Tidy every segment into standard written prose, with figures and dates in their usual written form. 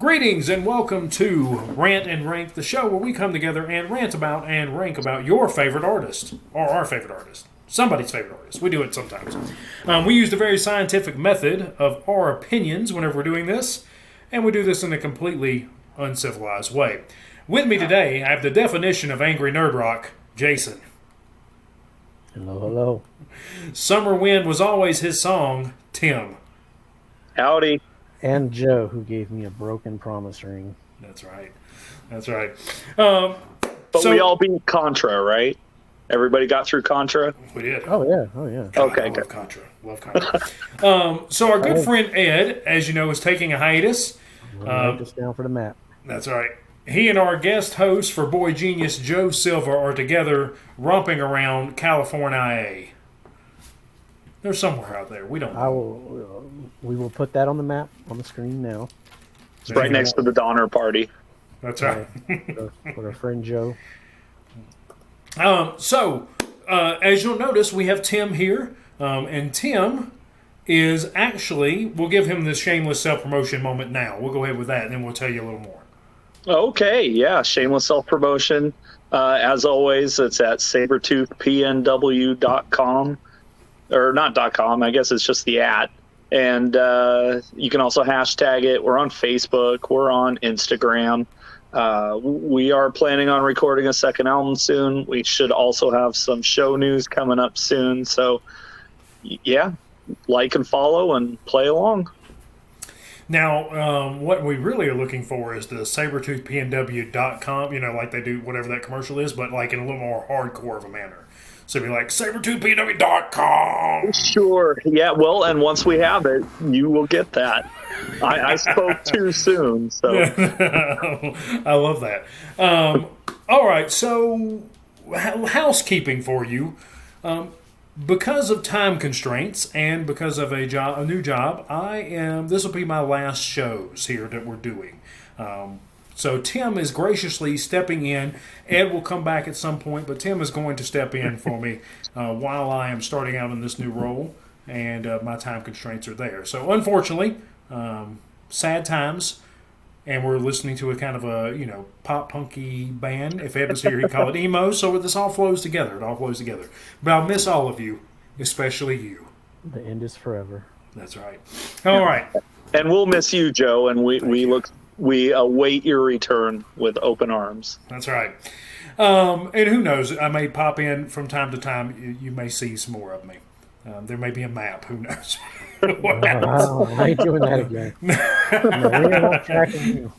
Greetings and welcome to Rant and Rank, the show where we come together and rant about and rank about your favorite artist, or our favorite artist, somebody's favorite artist. We do it sometimes. We use the very scientific method of our opinions whenever we're doing this, and we do this in a completely uncivilized way. With me today, I have the definition of angry nerd rock, Jason. Hello, hello. Summer Wind was always his song, Tim. Howdy. And Joe, who gave me a broken promise ring. That's right. That's right. But we all beat Contra, right? Everybody got through Contra? We did. Oh, yeah. Oh, yeah. God, Okay, I good. love Contra. Love Contra. So our good friend Ed, as you know, is taking a hiatus. Write this down for the map. That's right. He and our guest host for Boy Genius, Joe Silva, are together romping around California. They're somewhere out there. We don't know. We will put that on the map on the screen now. It's right next to the Donner Party. That's right. With our friend Joe. As you'll notice, we have Tim here. And Tim is actually, we'll give him this shameless self-promotion moment now. We'll go ahead with that, and then we'll tell you a little more. Okay, yeah, shameless self-promotion. As always, it's at sabertoothpnw.com. Or not .com, I guess it's just the @ and you can also hashtag it. We're on Facebook, we're on Instagram. We are planning on recording a second album soon. We should also have some show news coming up soon, so yeah, like and follow and play along. Now, what we really are looking for is the sabertoothpnw.com, like they do whatever that commercial is, but like in a little more hardcore of a manner. So it'd be like sabertoothpnw.com. Sure. Yeah, well, and once we have it, you will get that. I spoke too soon, so. I love that. All right, so housekeeping for you. Because of time constraints and because of a new job, this will be my last shows here that we're doing. So Tim is graciously stepping in. Ed will come back at some point, but Tim is going to step in for me while I am starting out in this new role, and my time constraints are there. So unfortunately, sad times, and we're listening to a kind of a pop punky band. If Ed was here, he'd call it emo. So this all flows together. It all flows together. But I'll miss all of you, especially you. The end is forever. That's right. All right. And we'll miss you, Joe, and we await your return with open arms. That's right. And who knows? I may pop in from time to time. You may see some more of me. There may be a map. Who knows? I ain't doing that again. No, we ain't not tracking you.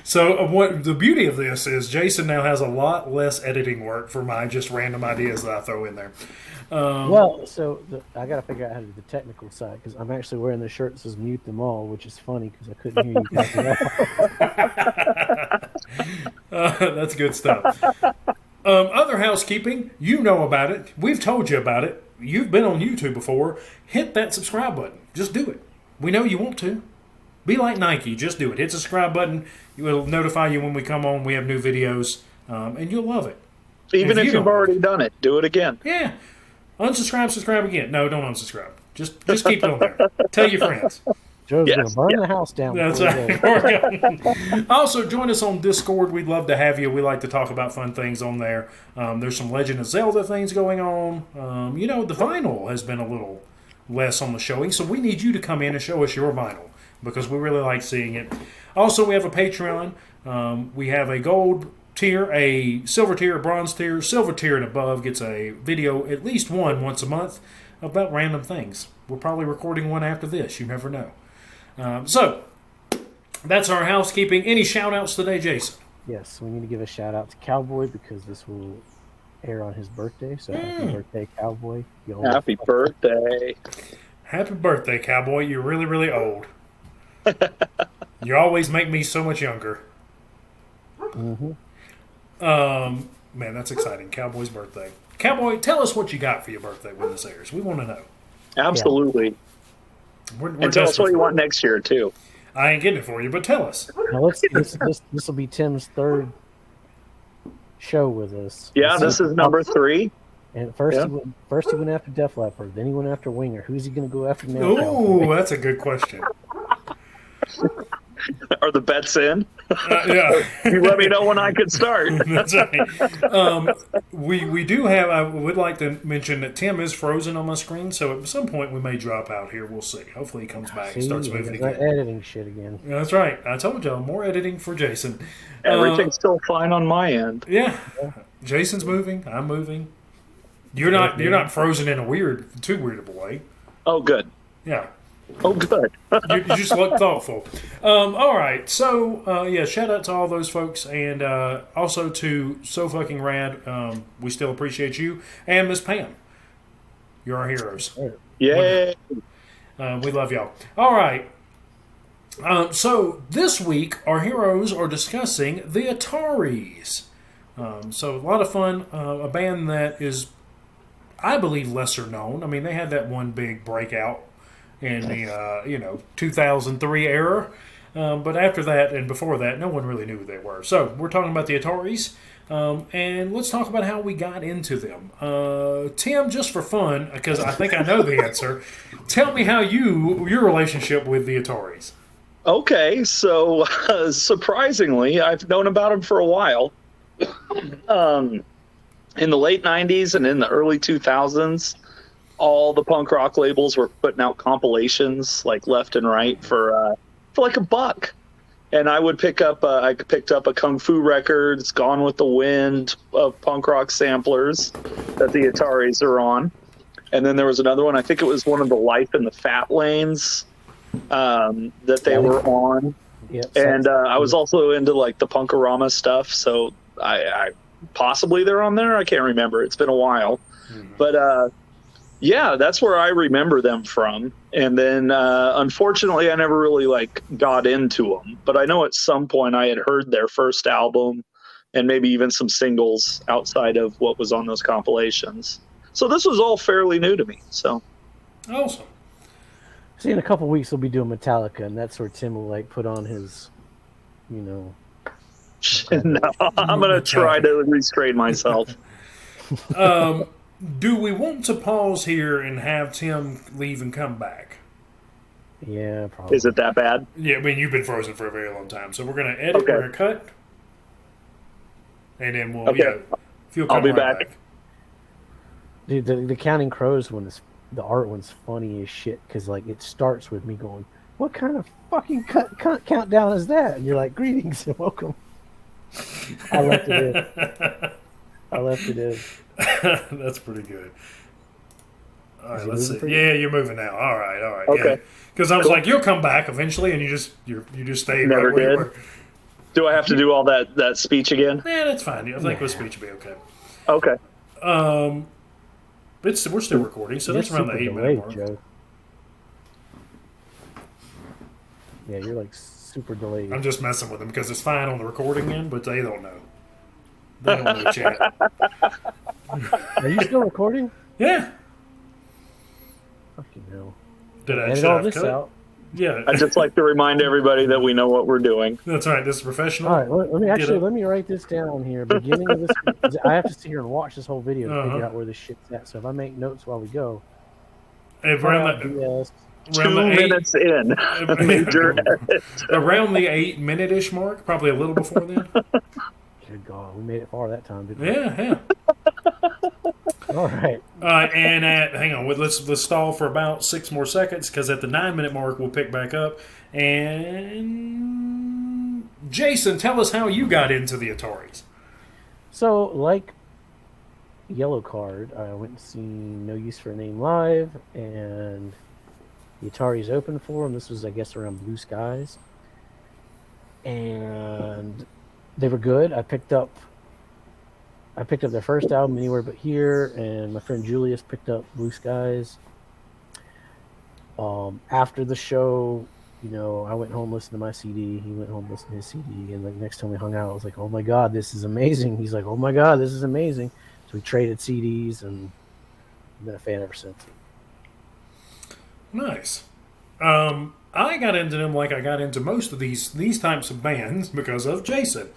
So what the beauty of this is, Jason now has a lot less editing work for my just random ideas that I throw in there. I got to figure out how to do the technical side, because I'm actually wearing the shirt that says "Mute Them All," which is funny because I couldn't hear you guys at all. That's good stuff. Other housekeeping, you know about it. We've told you about it. You've been on YouTube before. Hit that subscribe button. Just do it. We know you want to. Be like Nike. Just do it. Hit the subscribe button. It will notify you when we come on. We have new videos, and you'll love it. Even if you've already done it, do it again. Yeah. Unsubscribe, subscribe again. No, don't unsubscribe. Just keep it on there. Tell your friends. Joe's going to burn the house down. That's right. Also, join us on Discord. We'd love to have you. We like to talk about fun things on there. There's some Legend of Zelda things going on. The vinyl has been a little less on the showing, so we need you to come in and show us your vinyl because we really like seeing it. Also, we have a Patreon. We have a gold tier, a silver tier, a bronze tier. Silver tier and above gets a video, at least once a month, about random things. We're probably recording one after this. You never know. So, that's our housekeeping. Any shout-outs today, Jason? Yes, we need to give a shout-out to Cowboy because this will air on his birthday. So happy birthday, Cowboy. Happy birthday. Happy birthday, Cowboy. You're really, really old. You always make me so much younger. Mm-hmm. Man, that's exciting. Cowboy's birthday. Cowboy, tell us what you got for your birthday when this airs. We want to know. Absolutely. Yeah. And tell us what you want next year, too. I ain't getting it for you, but tell us. Now this will be Tim's third show with us. Yeah, this is number 3. And first he went after Def Leppard, then he went after Winger. Who's he going to go after now? Ooh, that's a good question. Are the bets in? Yeah. You let me know when I could start. That's right. We do have. I would like to mention that Tim is frozen on my screen, so at some point we may drop out here. We'll see. Hopefully he comes back and starts moving that again. editing shit again. Yeah, that's right. I told y'all more editing for Jason. Everything's still fine on my end. Yeah. Jason's moving. I'm moving. You're not. You're not frozen in a too weird of a way. Oh, good. Yeah. Oh, good. You just look thoughtful. All right. So, yeah, shout out to all those folks. And also to So Fucking Rad. We still appreciate you. And Miss Pam. You're our heroes. Yay. We love y'all. All right. So, this week, our heroes are discussing the Ataris. So, a lot of fun. A band that is, I believe, lesser known. I mean, they had that one big breakout in the 2003 era, but after that and before that, no one really knew who they were. So we're talking about the Ataris, and let's talk about how we got into them. Tim, just for fun, because I think I know the answer, tell me how your relationship with the Ataris. Okay, so surprisingly, I've known about them for a while. In the late 90s and in the early 2000s, all the punk rock labels were putting out compilations like left and right for like $1. And I would picked up a Kung Fu Records, Gone with the Wind of punk rock samplers that the Ataris are on. And then there was another one, I think it was one of the Life in the Fat Lanes that they were on. Yep, and I was also into like the Punkorama stuff, so I possibly they're on there. I can't remember. It's been a while. But yeah, that's where I remember them from. And then, unfortunately, I never really got into them. But I know at some point I had heard their first album and maybe even some singles outside of what was on those compilations. So this was all fairly new to me. So awesome. See, in a couple weeks we'll be doing Metallica, and that's where Tim will put on his, No, I'm gonna try to restrain myself. Do we want to pause here and have Tim leave and come back? Yeah, probably. Is it that bad? Yeah, I mean, you've been frozen for a very long time. So we're going to edit, Okay. we're going to cut, and then we'll, Okay. if you'll I'll come be right back. Dude, the Counting Crows one is, the art one's funny as shit, because it starts with me going, what kind of fucking countdown is that? And you're like, greetings and welcome. I left it in. That's pretty good. All right, Is he let's see. moving for you? Yeah, you're moving now. All right. Okay. Because I was like, you'll come back eventually, and you just stay Never right where you did. were. Do I have to do all that speech again? Yeah, that's fine. I think with speech will be okay. Okay. We're still recording, so that's around the 8-minute mark. Joe. Yeah, you're super delayed. I'm just messing with them because it's fine on the recording end, but they don't know. They don't know chat. Are you still recording? Yeah. Fucking hell. Should Edit all I this cut? out. Yeah. I'd just like to remind everybody that we know what we're doing. That's right. This is professional. All right, let me write this down here. Beginning of this, I have to sit here and watch this whole video to figure out where this shit's at. So if I make notes while we go, Around the, BS. 2 minutes in. Major edit. around the 8-minute-ish mark, probably a little before then. Good God, we made it far that time, didn't we? Yeah. All right. And hang on, let's stall for about 6 more seconds because at the 9-minute mark we'll pick back up. And Jason, tell us how you got into the Ataris. So, like Yellow Card, I went to see No Use for a Name live, and the Ataris opened for them. This was, I guess, around Blue Skies. And they were good. I picked up their first album, Anywhere But Here, and my friend Julius picked up Blue Skies. After the show, I went home, listened to my CD. He went home, listened to his CD. And next time we hung out, I was like, oh my God, this is amazing. He's like, oh my God, this is amazing. So we traded CDs, and I've been a fan ever since. Nice. I got into them like I got into most of these types of bands because of Jason.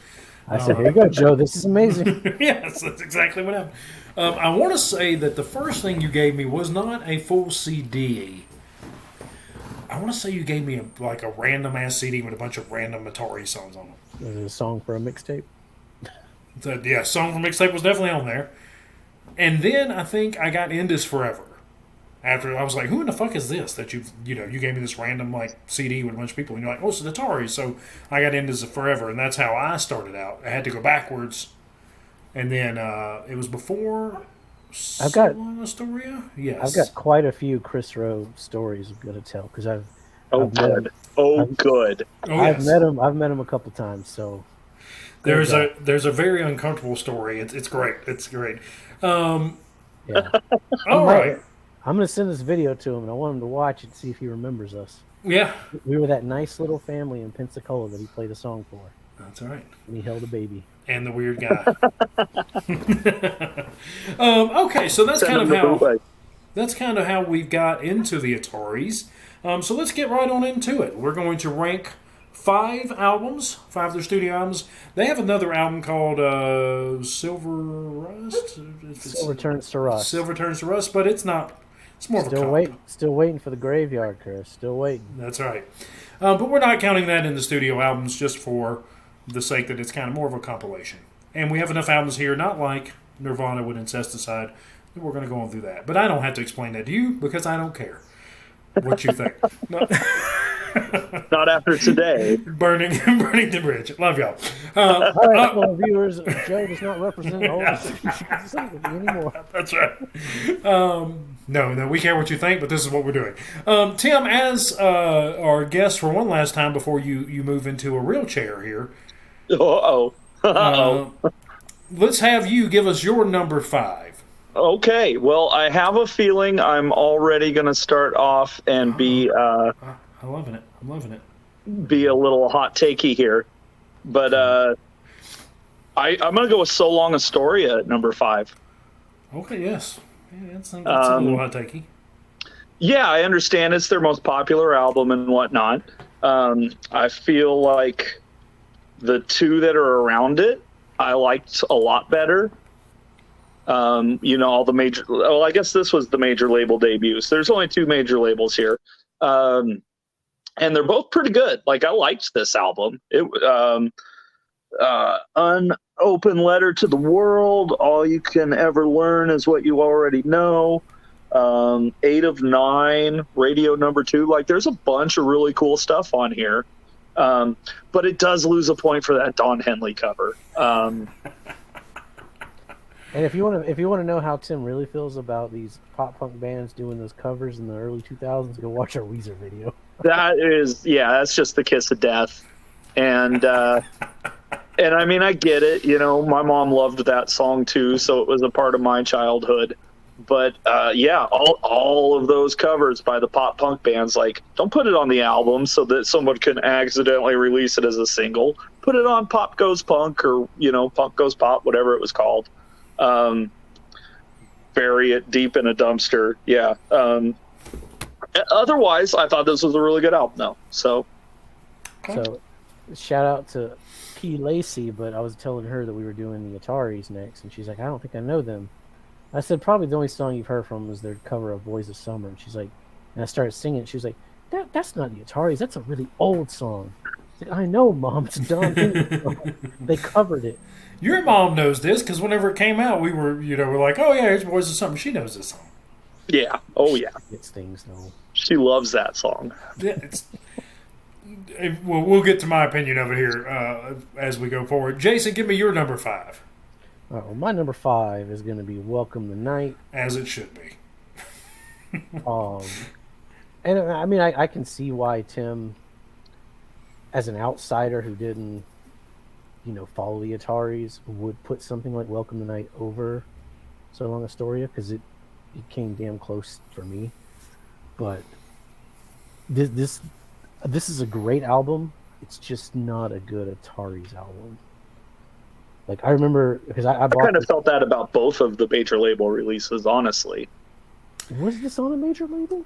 I said, here you go, Joe. This is amazing. Yes, that's exactly what happened. I want to say that the first thing you gave me was not a full CD. I want to say you gave me a random ass CD with a bunch of random Atari songs on it. Was it a song for a mixtape? Yeah, Song from Mixtape was definitely on there. And then I think I got Indus Forever. After I was like, who in the fuck is this that you gave me this random CD with a bunch of people, and you're like, oh, it's the Atari. So I got Indus Forever, and that's how I started out. I had to go backwards, and then it was before Astoria. Yes, I've got quite a few Chris Rowe stories I'm gonna tell because I've good. I've met him. I've met him a couple times. So there's a very uncomfortable story. It's great. It's great. Yeah. All right. I'm going to send this video to him, and I want him to watch it and see if he remembers us. Yeah. We were that nice little family in Pensacola that he played a song for. That's right. And he held a baby. And the weird guy. Okay, so that's kind of how we've got into the Ataris. So let's get right on into it. We're going to rank 5 of their studio albums. They have another album called Silver Rust. Silver Turns to Rust. Silver Turns to Rust, but it's not. It's more of a comp. Still waiting for the graveyard, Chris. Still waiting. That's right. But we're not counting that in the studio albums just for the sake that it's kind of more of a compilation. And we have enough albums here, not like Nirvana with Incesticide, that we're going to go on through that. But I don't have to explain that to you because I don't care what you think. Not after today. Burning the bridge. Love y'all. All right, well, viewers, Joe does not represent the whole sympathy anymore. That's right. No, we care what you think, but this is what we're doing. Tim, as our guest for one last time before you move into a real chair here. Let's have you give us your number 5. Okay, well, I have a feeling I'm already going to start off and be... I'm loving it. Be a little hot takey here, but I'm going to go with So Long Astoria at number 5. Okay, yes. Yeah, that's a little hot takey. Yeah, I understand it's their most popular album and whatnot. I feel like the 2 that are around it, I liked a lot better. All the major... Well, I guess this was the major label debuts. There's only 2 major labels here. And they're both pretty good. Like, I liked this album. It Unopened Letter to the World, All You Can Ever Learn Is What You Already Know, 8 of 9, Radio Number 2. Like, there's a bunch of really cool stuff on here. But it does lose a point for that Don Henley cover. And if you want to know how Tim really feels about these pop punk bands doing those covers in the early 2000s, go watch our Weezer video. That's just the kiss of death. And I mean, I get it. My mom loved that song too, so it was a part of my childhood. But all of those covers by the pop punk bands, like, don't put it on the album so that someone can accidentally release it as a single. Put it on Pop Goes Punk or Punk Goes Pop, whatever it was called. Bury it deep in a dumpster. Yeah. Otherwise, I thought this was a really good album, though. So, shout out to Key Lacey, but I was telling her that we were doing the Ataris next, and she's like, I don't think I know them. I said, probably the only song you've heard from them is their cover of Boys of Summer. And she's like, and I started singing it. She was like, that's not the Ataris. That's a really old song. I was like, I know, Mom. It's Don Henley. They covered it. Your mom knows this because whenever it came out, we were, we're like, oh, yeah, it's Boys of Summer. She knows this song. Yeah. Oh, yeah. It's things, though. She loves that song. Yeah, we'll get to my opinion of it here as we go forward. Jason, give me your number 5. All right, well, my number 5 is going to be Welcome the Night. As it should be. And I mean, I can see why Tim, as an outsider who didn't, follow the Ataris, would put something like Welcome the Night over So Long Astoria, because it came damn close for me. But this is a great album. It's just not a good Ataris album. Like, I remember, because I kind of felt that about both of the major label releases, honestly. Was this on a major label?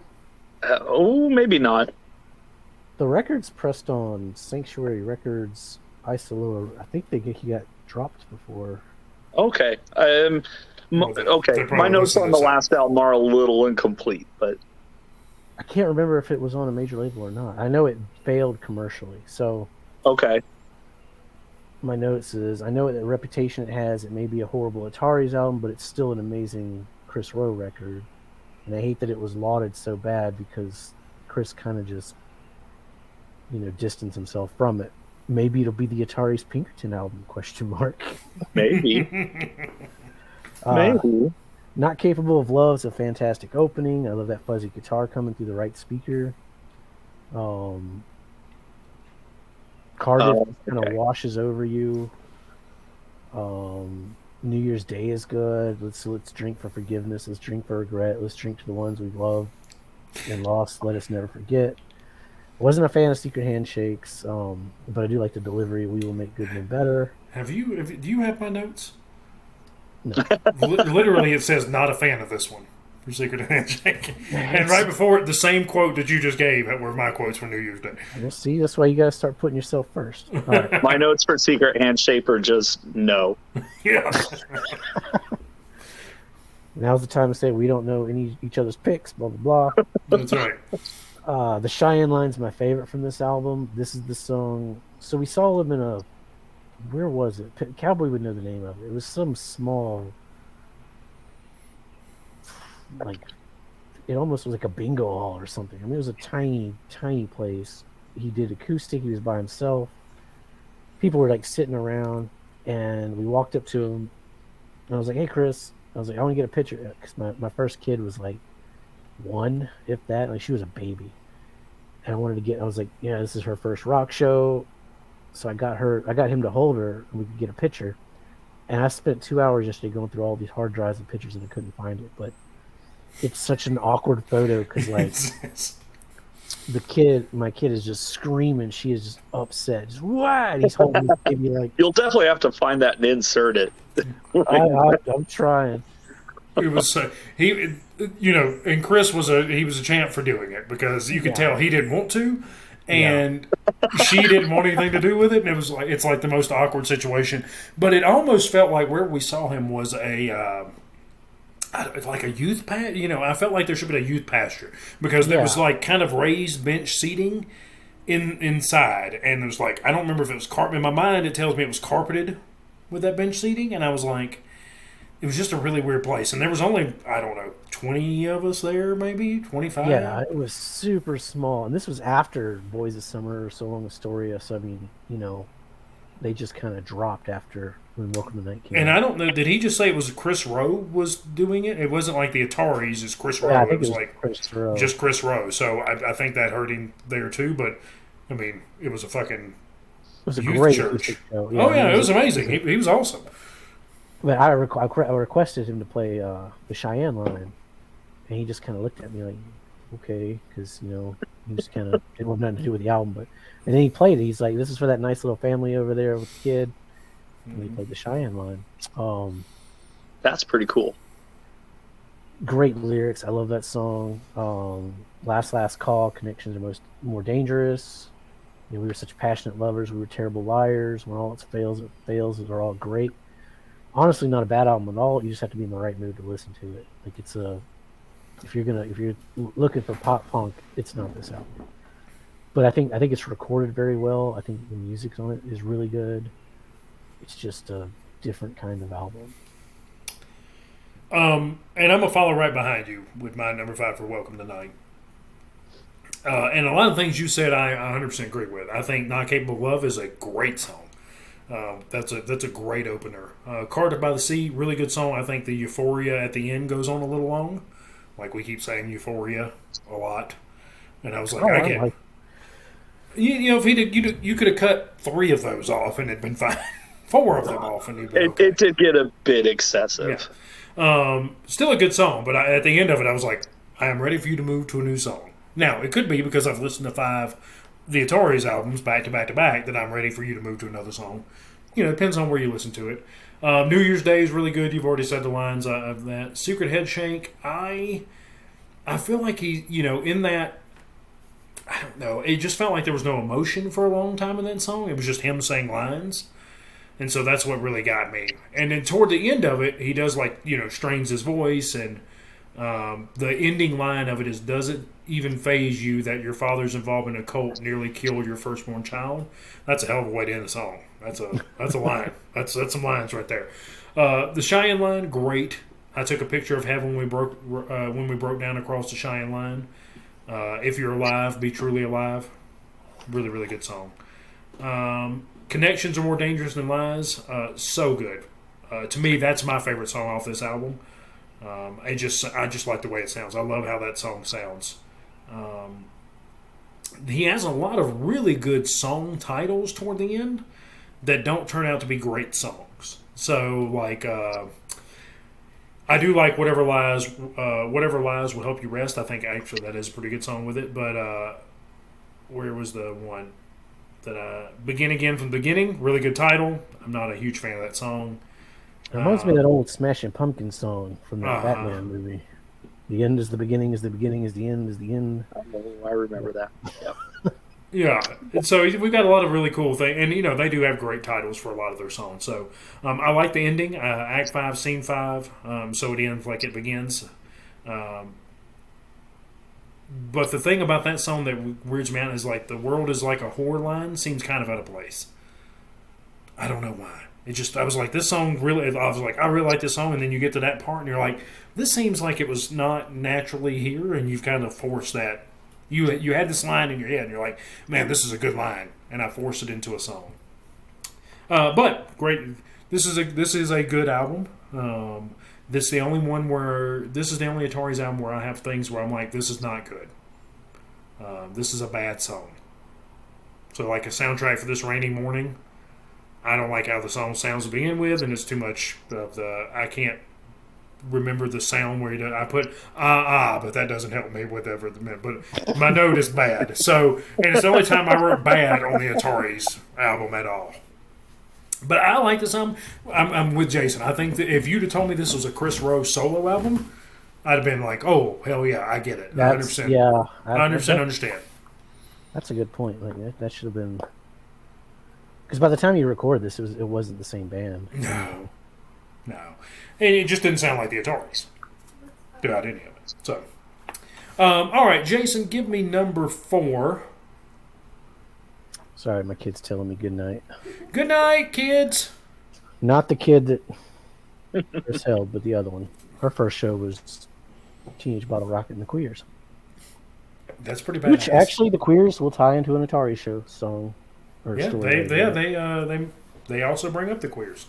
Maybe not. The record's pressed on Sanctuary Records, Isola. I think he got dropped before. Okay. My notes on the last album are a little incomplete, but I can't remember if it was on a major label or not. I know it failed commercially. So Okay. my notes is I know the reputation it has. It may be a horrible Atari's album, but it's still an amazing Chris Rowe record. And I hate that it was lauded so bad because Chris kind of just, distanced himself from it. Maybe it'll be the Atari's Pinkerton album? ? Maybe. Maybe. Not Capable of Love is a fantastic opening. I love that fuzzy guitar coming through the right speaker. Cardiff kind of washes over you. New Year's Day is good. Let's drink for forgiveness. Let's drink for regret. Let's drink to the ones we've loved and lost. Let us never forget. Wasn't a fan of Secret Handshakes, but I do like the delivery. We will make good men better. Do you have my notes? No. Literally, it says not a fan of this one for Secret Handshake. And right before it, the same quote that you just gave were my quotes for New Year's Day. We'll see. That's why you got to start putting yourself first. All right. My notes for Secret Handshake are just no. Yeah. Now's the time to say we don't know each other's picks, blah, blah, blah. That's right. The Cheyenne line's my favorite from this album. This is the song. So we saw them in where was it? Cowboy would know the name of it. It was some small, it almost was like a bingo hall or something. I mean, it was a tiny, tiny place. He did acoustic. He was by himself. People were sitting around, and we walked up to him, and I was like, "Hey, Chris," I was like, "I want to get a picture," because my first kid was 1, if that. She was a baby, and I was like, "Yeah, this is her first rock show." So I got him to hold her, and we could get a picture. And I spent 2 hours yesterday going through all these hard drives of pictures, and I couldn't find it. But it's such an awkward photo because my kid is just screaming. She is just upset. Just what? He's holding this baby You'll definitely have to find that and insert it. I'm trying. It was and Chris was a champ for doing it because you could tell he didn't want to, and she didn't want anything to do with it, and it was it's the most awkward situation. But it almost felt like where we saw him was a youth I felt like there should be a youth pasture because there was kind of raised bench seating inside, and it was I don't remember if it was carpet. In my mind, it tells me it was carpeted with that bench seating, and I was like. It was just a really weird place, and there was only, 20 of us there, maybe 25. Yeah, it was super small, and this was after Boys of Summer, So Long Astoria. So I mean, they just kind of dropped after when Welcome to Night came. And I don't know, did he just say it was Chris Rowe was doing it? It wasn't like the Ataris, it's Chris Rowe. Yeah, I think it was Chris Rowe. just Chris Rowe. So I think that hurt him there too. But I mean, it was a fucking youth church. Show. Yeah, it was amazing. He was awesome. But I requested him to play the Cheyenne line, and he just kind of looked at me okay, because he just kind of didn't want nothing to do with the album. And then he played it. He's like, "This is for that nice little family over there with the kid." And he played the Cheyenne line. That's pretty cool. Great lyrics. I love that song. Last call. Connections are more dangerous. We were such passionate lovers. We were terrible liars. When all else fails, it fails. They're all great. Honestly, not a bad album at all. You just have to be in the right mood to listen to it. If you're looking for pop punk, it's not this album. But I think it's recorded very well. I think the music on it is really good. It's just a different kind of album. And I'm gonna follow right behind you with my number 5 for Welcome to Night. And a lot of things you said, I 100% agree with. I think Not Capable of Love is a great song. That's a great opener. Cardiff by the Sea, really good song. I think the Euphoria at the end goes on a little long. We keep saying Euphoria a lot. And I was like, I can't. If he did, you could have cut 3 of those off and it'd been fine. 4 of them off and it'd been okay. It did get a bit excessive. Yeah. Still a good song, but at the end of it, I was like, I am ready for you to move to a new song. Now, it could be because I've listened to 5 the Ataris albums back to back to back that I'm ready for you to move to another song. It depends on where you listen to it. New Year's Day is really good. You've already said the lines of that. Secret Headshake, I feel like he, in that, I don't know, it just felt like there was no emotion for a long time in that song. It was just him saying lines. And so that's what really got me. And then toward the end of it, he does strains his voice and The ending line of it is, "Does it even faze you that your father's involvement in a cult nearly killed your firstborn child?" That's a hell of a way to end the song. That's a line. That's some lines right there. The Cheyenne line, great. I took a picture of heaven when we broke down across the Cheyenne line. If you're alive, be truly alive. Really, really good song. Connections are more dangerous than lies. So good. To me, that's my favorite song off this album. I just like the way it sounds. I love how that song sounds. He has a lot of really good song titles toward the end that don't turn out to be great songs. So, like, I do like Whatever Lies Will Help You Rest. I think actually that is a pretty good song with it. But where was the one that Begin Again from the Beginning? Really good title. I'm not a huge fan of that song. It reminds me of that old Smashing Pumpkins song from the Batman movie. The end is the beginning, is the beginning, is the end, is the end. Oh, I remember that. Yep. Yeah, and so we've got a lot of really cool things, and they do have great titles for a lot of their songs. So I like the ending, Act 5, Scene 5. So it ends like it begins. But the thing about that song that weirds me out is like the world is like a whore line seems kind of out of place. I don't know why. I was like, this song really, I was like, I really like this song, and then you get to that part and you're like, this seems like it was not naturally here, and you've kind of forced that. You had this line in your head and you're like, man, this is a good line, and I forced it into a song. But great, this is a good album. This is the only Ataris album where I have things where I'm like, this is not good. This is a bad song. So like a soundtrack for this rainy morning, I don't like how the song sounds to begin with, and it's too much of I can't remember the sound where I put but that doesn't help me whatever the meant. But my note is bad. So, and it's the only time I wrote bad on the Ataris album at all. But I like this album. I'm with Jason. I think that if you'd have told me this was a Chris Rowe solo album, I'd have been like, oh, hell yeah, I get it. 100%. Yeah. I 100% understand. That's a good point. Like that should have been... Because by the time you record this, it wasn't the same band. No. And it just didn't sound like the Ataris throughout any of it. So, all right, Jason, give me number 4. Sorry, my kid's telling me good night. Good night, kids. Not the kid that Chris held, but the other one. Her first show was Teenage Bottle Rocket and the Queers. That's pretty bad. Which actually the Queers will tie into an Atari show song. Yeah, story. they also bring up the Queers.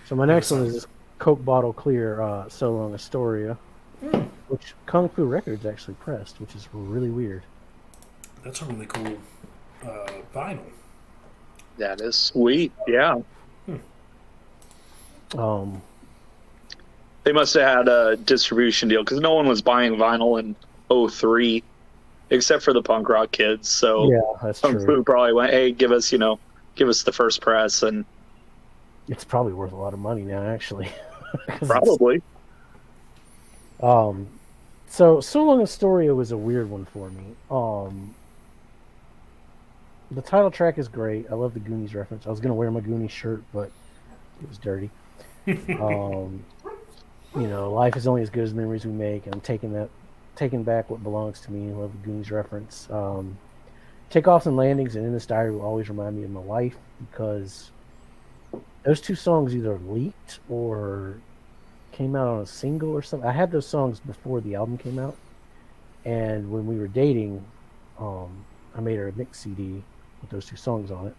So my next one is this Coke Bottle Clear So Long Astoria, which Kung Fu Records actually pressed, which is really weird. That's a really cool vinyl. That is sweet. Yeah. They must have had a distribution deal because no one was buying vinyl in 2003 except for the punk rock kids. So yeah, that's Kung true. Fu probably went, hey, give us the first press, and it's probably worth a lot of money now, actually. probably. So Long Astoria was a weird one for me. The title track is great. I love the Goonies reference. I was gonna wear my Goonies shirt, but it was dirty. Life is only as good as memories we make, and I'm taking back what belongs to me. I love the Goonies reference. Takeoffs and Landings and In This Diary will always remind me of my wife, because those two songs either leaked or came out on a single or something. I had those songs before the album came out, and when we were dating, I made her a mix CD with those two songs on it.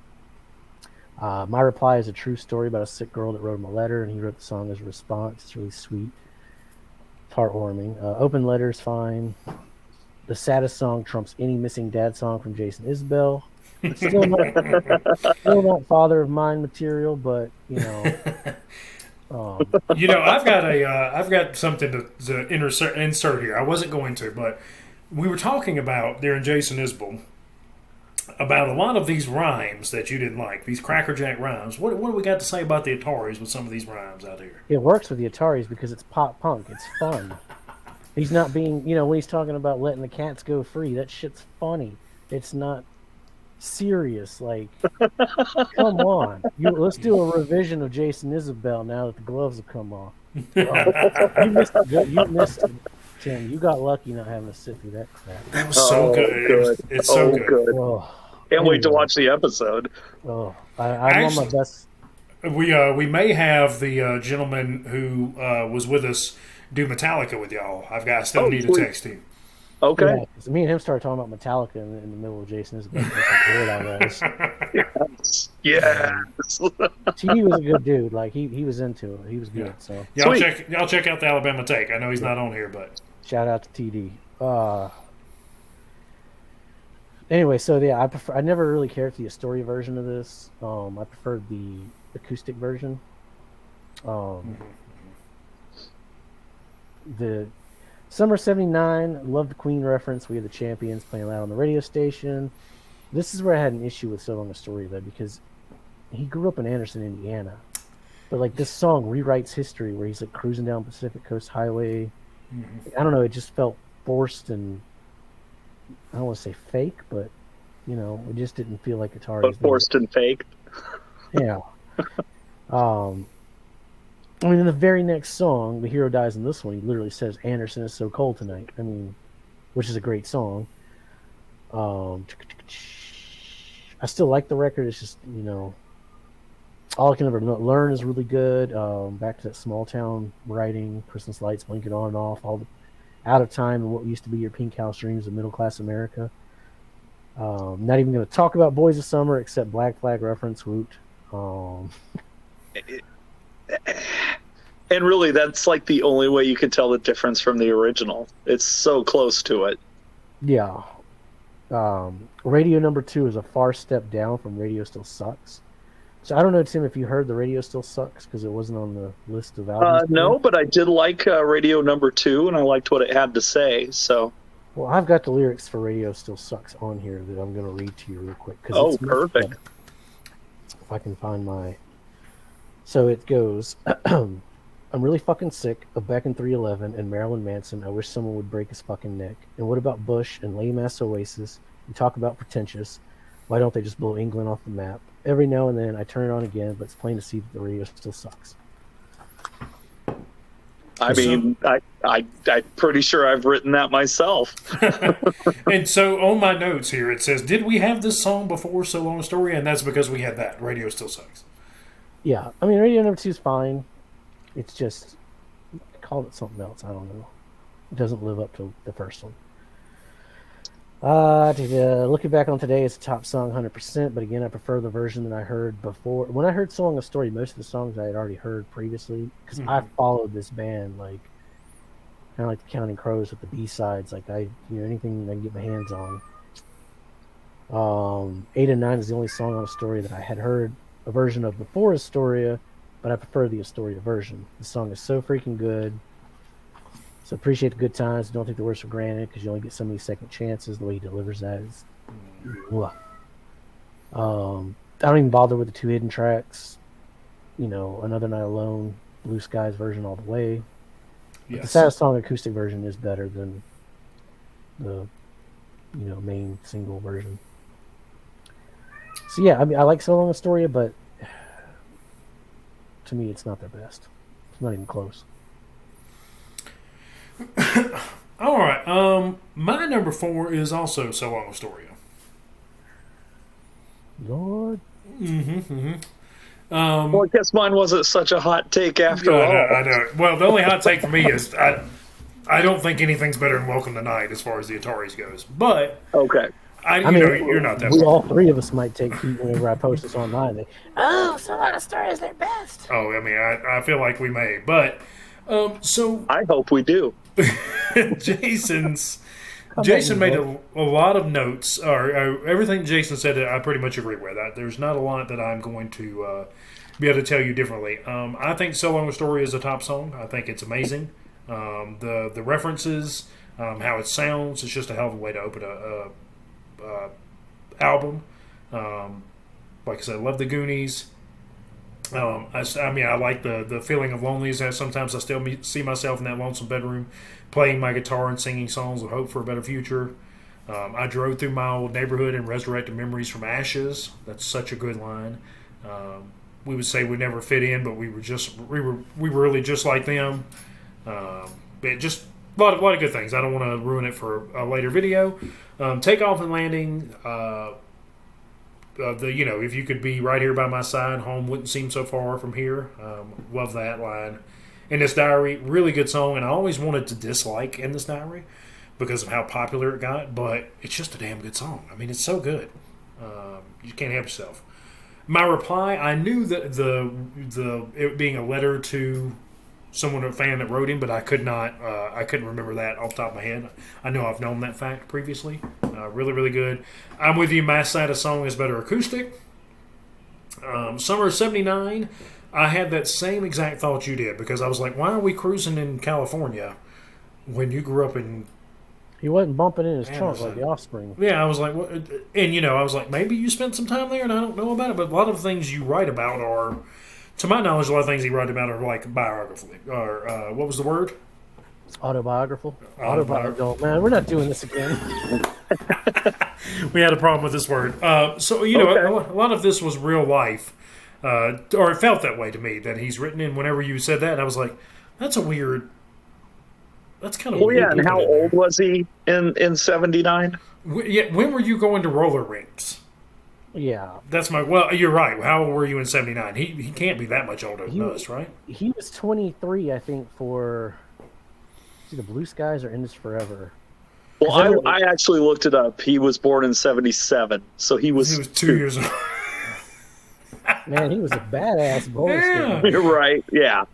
My Reply is a true story about a sick girl that wrote him a letter, and he wrote the song as a response. It's really sweet. It's heartwarming. Open Letter is fine. The Saddest Song trumps any Missing Dad song from Jason Isbell. It's still not Father of Mine material, but I've got something to insert here. I wasn't going to, but we were talking about during Jason Isbell about a lot of these rhymes that you didn't like, these crackerjack rhymes. What do we got to say about the Ataris with some of these rhymes out here? It works with the Ataris because it's pop punk. It's fun. He's not being, when he's talking about letting the cats go free, that shit's funny. It's not serious. Like, come on. Let's do a revision of Jason Isbell now that the gloves have come off. You missed Tim, you got lucky not having to sit through that crap. That was so good. It's so good. Oh, Can't wait to anyway. watch the episode. Oh, I'm on my best. We may have the gentleman who was with us do Metallica with y'all. I still need to text him. Okay. Yeah, 'cause me and him started talking about Metallica in the middle of Jason's. That's how weird I was. Yes. TD was a good dude. Like he was into it. He was good. So Y'all check out the Alabama Take. I know he's not on here, but shout out to TD. Anyway, so yeah, I never really cared for the Astoria version of this. I preferred the acoustic version. The Summer '79, love the Queen reference. We had the Champions playing loud on the radio station. This is where I had an issue with So Long Astoria, though, because he grew up in Anderson, Indiana. But like this song rewrites history, where he's like cruising down Pacific Coast Highway. I don't know, it just felt forced and I don't want to say fake, but you know, it just didn't feel like Atari. But forced and fake. Yeah. I mean, in the very next song, The Hero Dies in this one, he literally says, "Anderson is so cold tonight." I mean, which is a great song. I still like the record. It's just, you know, All I Can Ever Learn is really good. Back to that small town writing, Christmas lights blinking on and off, all the Out of Time and What Used to Be Your Pink House Dreams of Middle Class America. Not even going to talk about Boys of Summer, except Black Flag reference, woot. And really, that's like the only way you can tell the difference from the original. It's so close to it. Yeah. Radio number 2 is a far step down from Radio Still Sucks. So I don't know, Tim, if you heard the Radio Still Sucks, because it wasn't on the list of albums. No, but I did like Radio number 2, and I liked what it had to say. So. Well, I've got the lyrics for Radio Still Sucks on here that I'm going to read to you real quick. Oh, perfect. If I can find my... So it goes, I'm really fucking sick of Beck and 311 and Marilyn Manson. I wish someone would break his fucking neck. And what about Bush and lame-ass Oasis? You talk about pretentious. Why don't they just blow England off the map? Every now and then I turn it on again, but it's plain to see that the radio still sucks. I mean, I'm pretty sure I've written that myself. And so on my notes here, it says, did we have this song before So Long Story? And that's because we had that. Radio Still Sucks. Yeah. I mean, Radio number 2 is fine. It's just, I called it something else. I don't know. It doesn't live up to the first one. Looking back on today, it's a top song 100%, but again, I prefer the version that I heard before. When I heard So Long Story, most of the songs I had already heard previously, because I followed this band, like, kind of like the Counting Crows with the B-sides, like, anything I can get my hands on. 8 and 9 is the only song on Astoria that I had heard a version of before Astoria, but I prefer the Astoria version. The song is so freaking good. So appreciate the good times. Don't take the worst for granted, because you only get so many second chances. The way he delivers that is... I don't even bother with the 2 hidden tracks. You know, Another Night Alone, Blue Skies version all the way. Yes. The Saddest Song acoustic version is better than the, main single version. So yeah, I mean, I like So Long Astoria, but to me, it's not their best. It's not even close. All right. My number 4 is also So Long Astoria. Lord. Well, I guess mine wasn't such a hot take after all. I know. Well, the only hot take for me is I don't think anything's better than Welcome to Night as far as the Ataris goes. But okay. I mean, you're not that. All 3 of us might take heat whenever I post this online. So Long Astoria is their best. Oh, I mean, I feel like we may, but so I hope we do. Jason made a lot of notes, or everything Jason said I pretty much agree with. There's not a lot that I'm going to be able to tell you differently. I think So Long Story is a top song. I think it's amazing. The references, how it sounds, it's just a hell of a way to open a album. Like I said, I love the Goonies. I like the feeling of loneliness. Sometimes I still see myself in that lonesome bedroom playing my guitar and singing songs of hope for a better future. I drove through my old neighborhood and resurrected memories from ashes. That's such a good line. We would say we never fit in, but we were really just like them. lot of good things. I don't want to ruin it for a later video. Takeoff and landing. If you could be right here by my side, home wouldn't seem so far from here. Love that line. In This Diary, really good song, and I always wanted to dislike In This Diary because of how popular it got, but it's just a damn good song. I mean, it's so good. You can't help yourself. My Reply, I knew that it being a letter to someone, a fan that wrote him, but I couldn't remember that off the top of my head. I know I've known that fact previously. Really, really good. I'm With You, My Side of Song is better acoustic. Summer of '79, I had that same exact thought you did, because I was like, why are we cruising in California when you grew up in... He wasn't bumping in his trunk like the Offspring. Yeah, I was like, what? And I was like, maybe you spent some time there and I don't know about it, but a lot of things you write about are, to my knowledge, a lot of things he wrote about are like biography, or what was the word? Autobiographical. Autobiographical. Man, we're not doing this again. We had a problem with this word. A lot of this was real life, or it felt that way to me, that he's written in. Whenever you said that, I was like, that's weird. That's kind of weird. Well, yeah, and how old was he in '79? Yeah, when were you going to roller rinks? Yeah. Well, you're right. How old were you in '79? He can't be that much older than us, right? He was 23, I think, for the Blue Skies or In This Forever. Well, I actually looked it up. He was born in '77, so he was 2 years old. Man, he was a badass boy. Yeah. You're right. Yeah.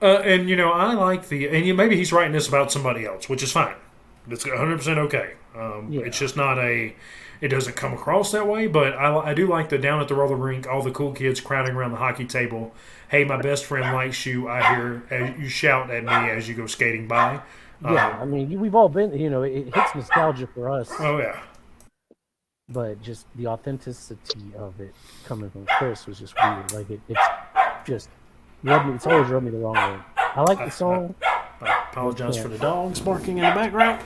I like maybe he's writing this about somebody else, which is fine. It's 100% okay. It's just not it doesn't come across that way, but I do like the down at the roller rink, all the cool kids crowding around the hockey table. Hey, my best friend likes you. I hear you shout at me as you go skating by. Yeah, I mean, we've all been, it hits nostalgia for us. Oh, yeah. But just the authenticity of it coming from Chris was just weird. Like, it's just... It's always rubbed me the wrong way. I like the song. I apologize for the dogs barking in the background.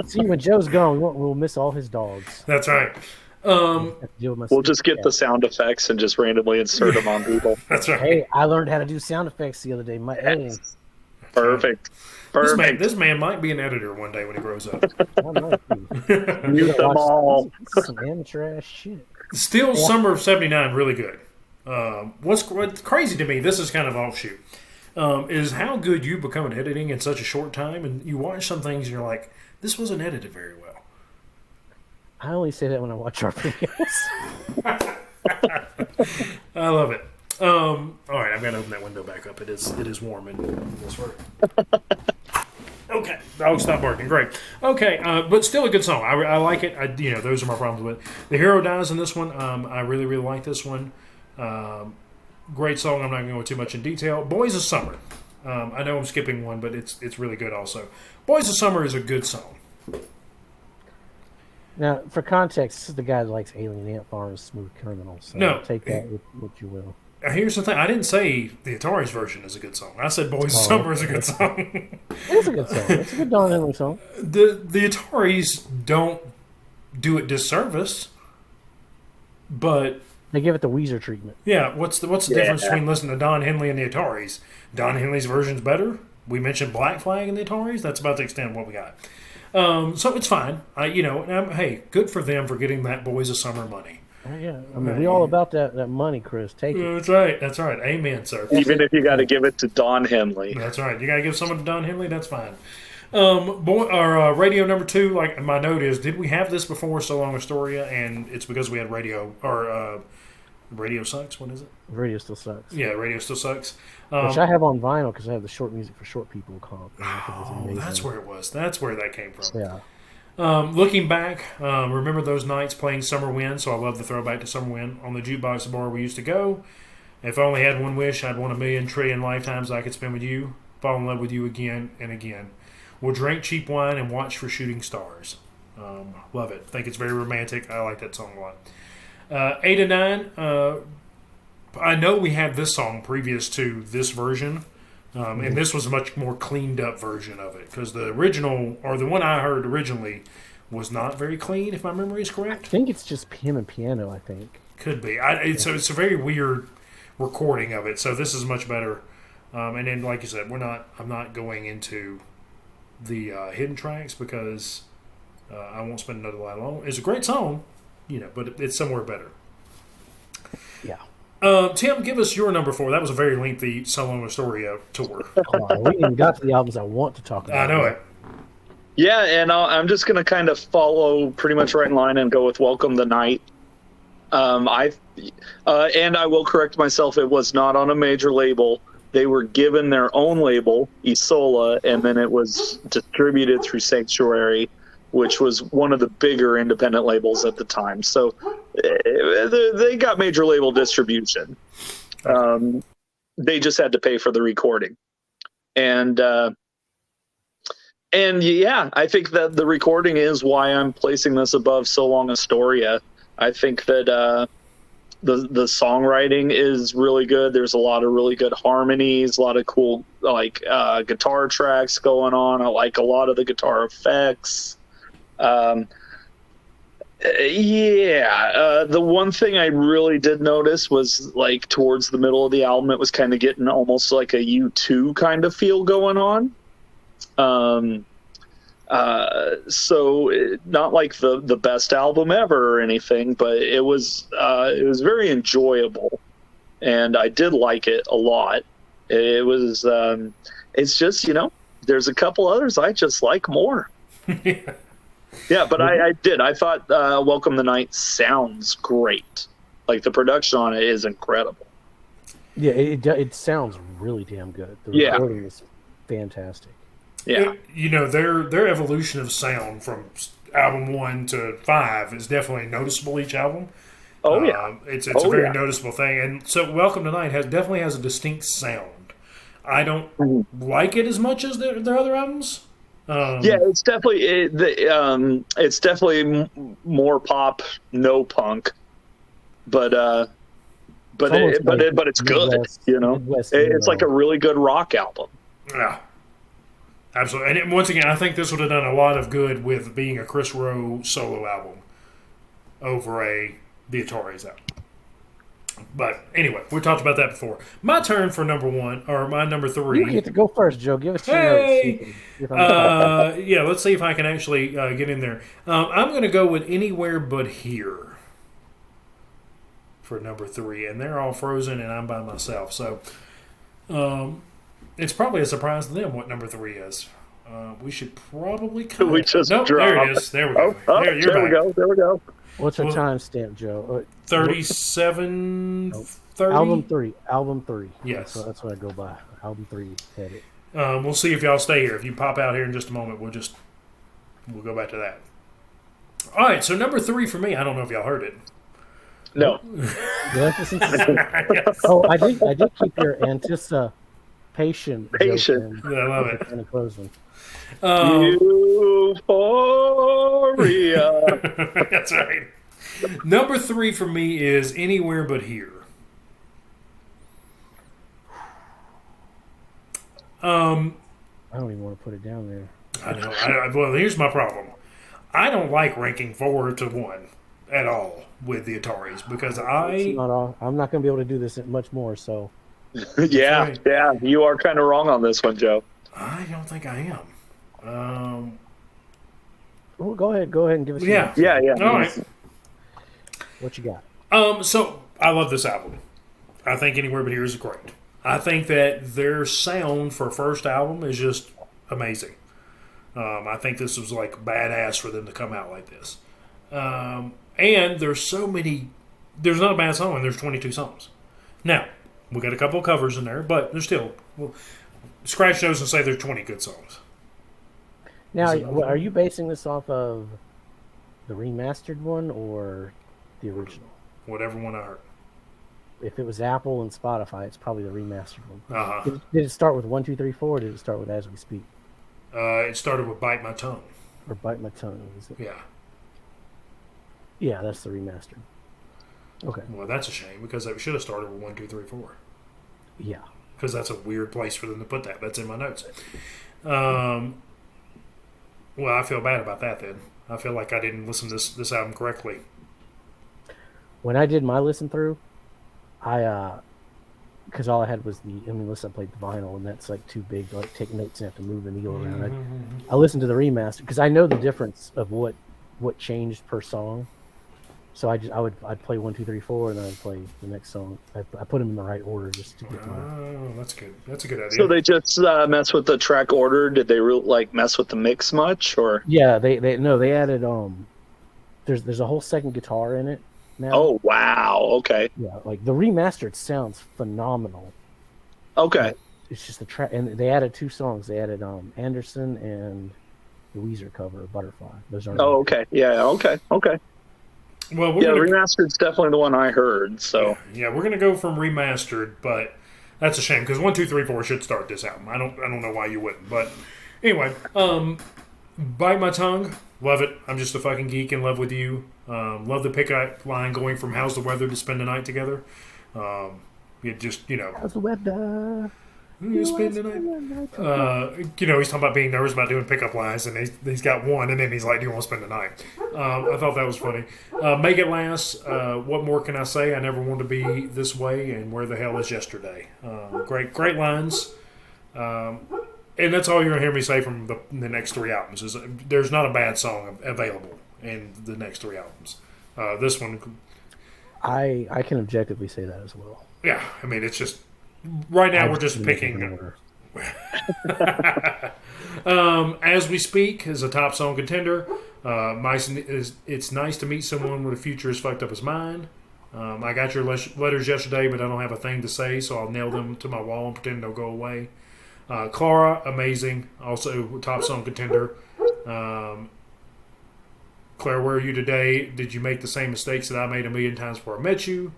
See, when Joe's gone, we'll miss all his dogs. That's right. We'll just get the sound effects and just randomly insert them on people. That's right. Hey, I learned how to do sound effects the other day. Yes. Perfect. This man might be an editor one day when he grows up. Mute them all. Some amateur ass shit. Still, Summer of '79, really good. What's crazy to me, this is kind of offshoot, is how good you become at editing in such a short time, and you watch some things and you're like, this wasn't edited very well. I only say that when I watch our videos. I love it. All right, I've got to open that window back up. It is warm in this room. Okay, dog stop barking. Great. Okay, but still a good song. I like it. Those are my problems with it. The hero dies in this one. I really, really like this one. Great song. I'm not going to go too much in detail. Boys of Summer. I know I'm skipping one, but it's really good also. Boys of Summer is a good song. Now, for context, this is the guy that likes Alien Ant Farm's Smooth Criminal. So no, take that with what you will. Here's the thing. I didn't say the Ataris version is a good song. I said Boys of Summer is a good song. It is a good song. It's a good Don Henley song. The Ataris don't do it disservice, but... They give it the Weezer treatment. Yeah, what's the difference between listening to Don Henley and the Ataris? Don Henley's version's better. We mentioned Black Flag and the Ataris. That's about the extent of what we got. So it's fine. Hey, good for them for getting that Boys of Summer money. Yeah, I mean, we all about that money, Chris. Take it. That's right. Amen, sir. Even if you got to give it to Don Henley. That's right. You got to give someone to Don Henley. That's fine. Radio number 2. Like my note is, did we have this before? So Long Astoria, and it's because we had radio or radio sucks. What is it? Radio still sucks. Yeah, radio still sucks. Which I have on vinyl because I have the short music for short people comp. That's where it was. That's where that came from. Yeah. Looking back, remember those nights playing Summer Wind, so I love the throwback to Summer Wind. On the jukebox bar we used to go. If I only had one wish, I'd want 1,000,000 trillion lifetimes I could spend with you. Fall in love with you again and again. We'll drink cheap wine and watch for shooting stars. Love it. Think it's very romantic. I like that song a lot. 8 and 9, I know we had this song previous to this version. And this was a much more cleaned up version of it, because the original, or the one I heard originally, was not very clean, if my memory is correct. I think it's just him and piano, I think. Could be. It's a very weird recording of it, so this is much better. And then, like you said, I'm not going into the hidden tracks because I won't spend another light alone. It's a great song, but it's somewhere better. Yeah. Tim, give us your number 4. That was a very lengthy solo Astoria tour. We even got to the albums I want to talk about. I know it. Yeah, and I'm just going to kind of follow pretty much right in line and go with Welcome the Night. And I will correct myself, it was not on a major label. They were given their own label, Isola, and then it was distributed through Sanctuary, which was one of the bigger independent labels at the time. So they got major label distribution. They just had to pay for the recording. And yeah, I think that the recording is why I'm placing this above So Long Astoria. I think that the songwriting is really good. There's a lot of really good harmonies, a lot of cool guitar tracks going on. I like a lot of the guitar effects. The one thing I really did notice was like towards the middle of the album, it was kind of getting almost like a U2 kind of feel going on. So not like the best album ever or anything, but it was very enjoyable, and I did like it a lot. It was it's just, there's a couple others I just like more. Yeah, but I did. I thought Welcome the Night sounds great. Like the production on it is incredible. Yeah, it sounds really damn good. The recording is fantastic. Yeah, their evolution of sound from album 1 to 5 is definitely noticeable each album. Oh yeah, it's a very noticeable thing, and so Welcome to Night definitely has a distinct sound. I don't like it as much as their other albums. It's definitely more pop, no punk, but it's good. Midwest, it's like a really good rock album. Yeah. Absolutely. And once again, I think this would have done a lot of good with being a Chris Rowe solo album over the Ataris album. But anyway, we talked about that before. My turn for number 1, or my number 3. You get to go first, Joe. Give us 2 notes. Let's see if I can actually get in there. I'm going to go with Anywhere But Here for number 3. And they're all frozen and I'm by myself. So it's probably a surprise to them what number 3 is. We should probably we just nope, drop. There it is. There we go. There we go. What's our timestamp, Joe? 37. 30? Album 3. Yes. That's what I go by. Album 3 had it. We'll see if y'all stay here. If you pop out here in just a moment, we'll go back to that. All right, so number 3 for me. I don't know if y'all heard it. No. Yes. Oh, I did keep your anticipation. Patient. Yeah, I love it. And a close one. Euphoria. That's right. Number 3 for me is Anywhere But Here. I don't even want to put it down there. I know. Well, here's my problem. I don't like ranking 4 to 1 at all with the Ataris because I'm not going to be able to do this much more. So. Yeah, you are kind of wrong on this one, Joe. I don't think I am. Well, go ahead and give us. Yeah. All right. What you got? So I love this album. I think Anywhere But Here is great. I think that their sound for first album is just amazing. I think this was like badass for them to come out like this. And there's so many. There's not a bad song, and there's 22 songs. Now we got a couple of covers in there, but there's still scratch those and say there's 20 good songs. Now, are you basing this off of the remastered one or the original? Whatever one I heard. If it was Apple and Spotify, it's probably the remastered one. Uh-huh. Did it start with 1, 2, 3, 4, or did it start with As We Speak? It started with Bite My Tongue. Or Bite My Tongue, is it? Yeah. Yeah, that's the remastered. Okay. Well, that's a shame because they should have started with 1, 2, 3, 4. Yeah. Because that's a weird place for them to put that. That's in my notes. Well, I feel bad about that then. I feel like I didn't listen to this album correctly. When I did my listen through, I because all I had was unless I played the vinyl, and that's like too big to like take notes and have to move the needle around. I listened to the remaster because I know the difference of what changed per song. So I'd play 1, 2, 3, 4, and then I'd play the next song. I put them in the right order just to get Oh, that's good. That's a good idea. So they just mess with the track order. Did they mess with the mix much, or? Yeah, they added there's a whole second guitar in it now. Oh wow! Okay. Yeah, like the remastered sounds phenomenal. Okay. It's just the track, and they added 2 songs. They added Anderson and the Weezer cover of Butterfly. Those are. Oh, okay. Yeah. Okay. Well, remastered's definitely the one I heard. So yeah, we're gonna go from remastered, but that's a shame because 1, 2, 3, 4 should start this album. I don't know why you wouldn't, but anyway, Bite My Tongue, love it. I'm just a fucking geek in love with you. Love the pickup line going from "How's the weather?" to "Spend the night together." It just How's the weather? You spend the night. He's talking about being nervous about doing pickup lines, and he's got one, and then he's like, "Do you want to spend the night?" I thought that was funny. Make it last. What more can I say? I never wanted to be this way, and where the hell is yesterday? Great lines. And that's all you're gonna hear me say from the next 3 albums. Is there's not a bad song available in the next 3 albums. This one, I can objectively say that as well. Yeah, I mean it's just. Right now, we're just picking. As We Speak is a top song contender. It's nice to meet someone with a future as fucked up as mine. I got your letters yesterday, but I don't have a thing to say, so I'll nail them to my wall and pretend they'll go away. Clara, amazing. Also, top song contender. Claire, where are you today? Did you make the same mistakes that I made a million times before I met you?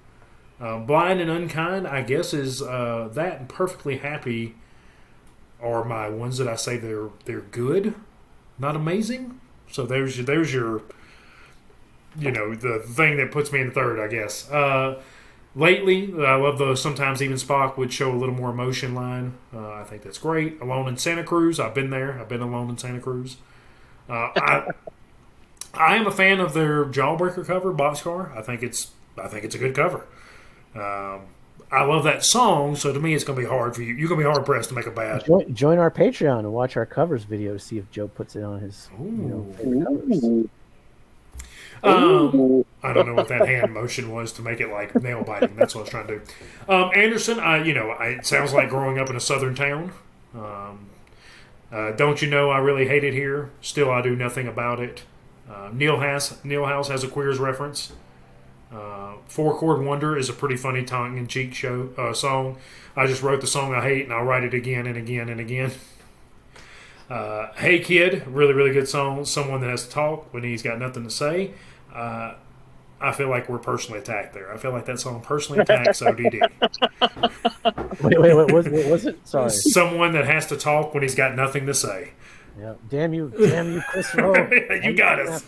Blind and Unkind, I guess, is that and Perfectly Happy are my ones that I say they're good, not amazing. So there's your the thing that puts me in third, I guess. Lately, I love the Sometimes Even Spock would show a little more emotion line. I think that's great. Alone in Santa Cruz, I've been there. I've been alone in Santa Cruz. I am a fan of their Jawbreaker cover, Boxcar. I think it's a good cover. I love that song, so to me it's going to be hard for you. You're going to be hard pressed to make a bad. Join our Patreon and watch our covers video to see if Joe puts it on his favorite covers. I don't know what that hand motion was to make it like nail biting. That's what I was trying to do. Anderson, it sounds like growing up in a southern town. Don't you know I really hate it here? Still, I do nothing about it. Neil House has a Queers reference. 4-Chord Wonder is a pretty funny tongue-in-cheek song. I just wrote the song I hate, and I'll write it again and again and again. Hey Kid, really, really good song. Someone that has to talk when he's got nothing to say. I feel like we're personally attacked there. I feel like that song personally attacks O.D.D. Wait, what was it? Sorry. Someone that has to talk when he's got nothing to say. Yeah. Damn you, Chris Rowe. You got us.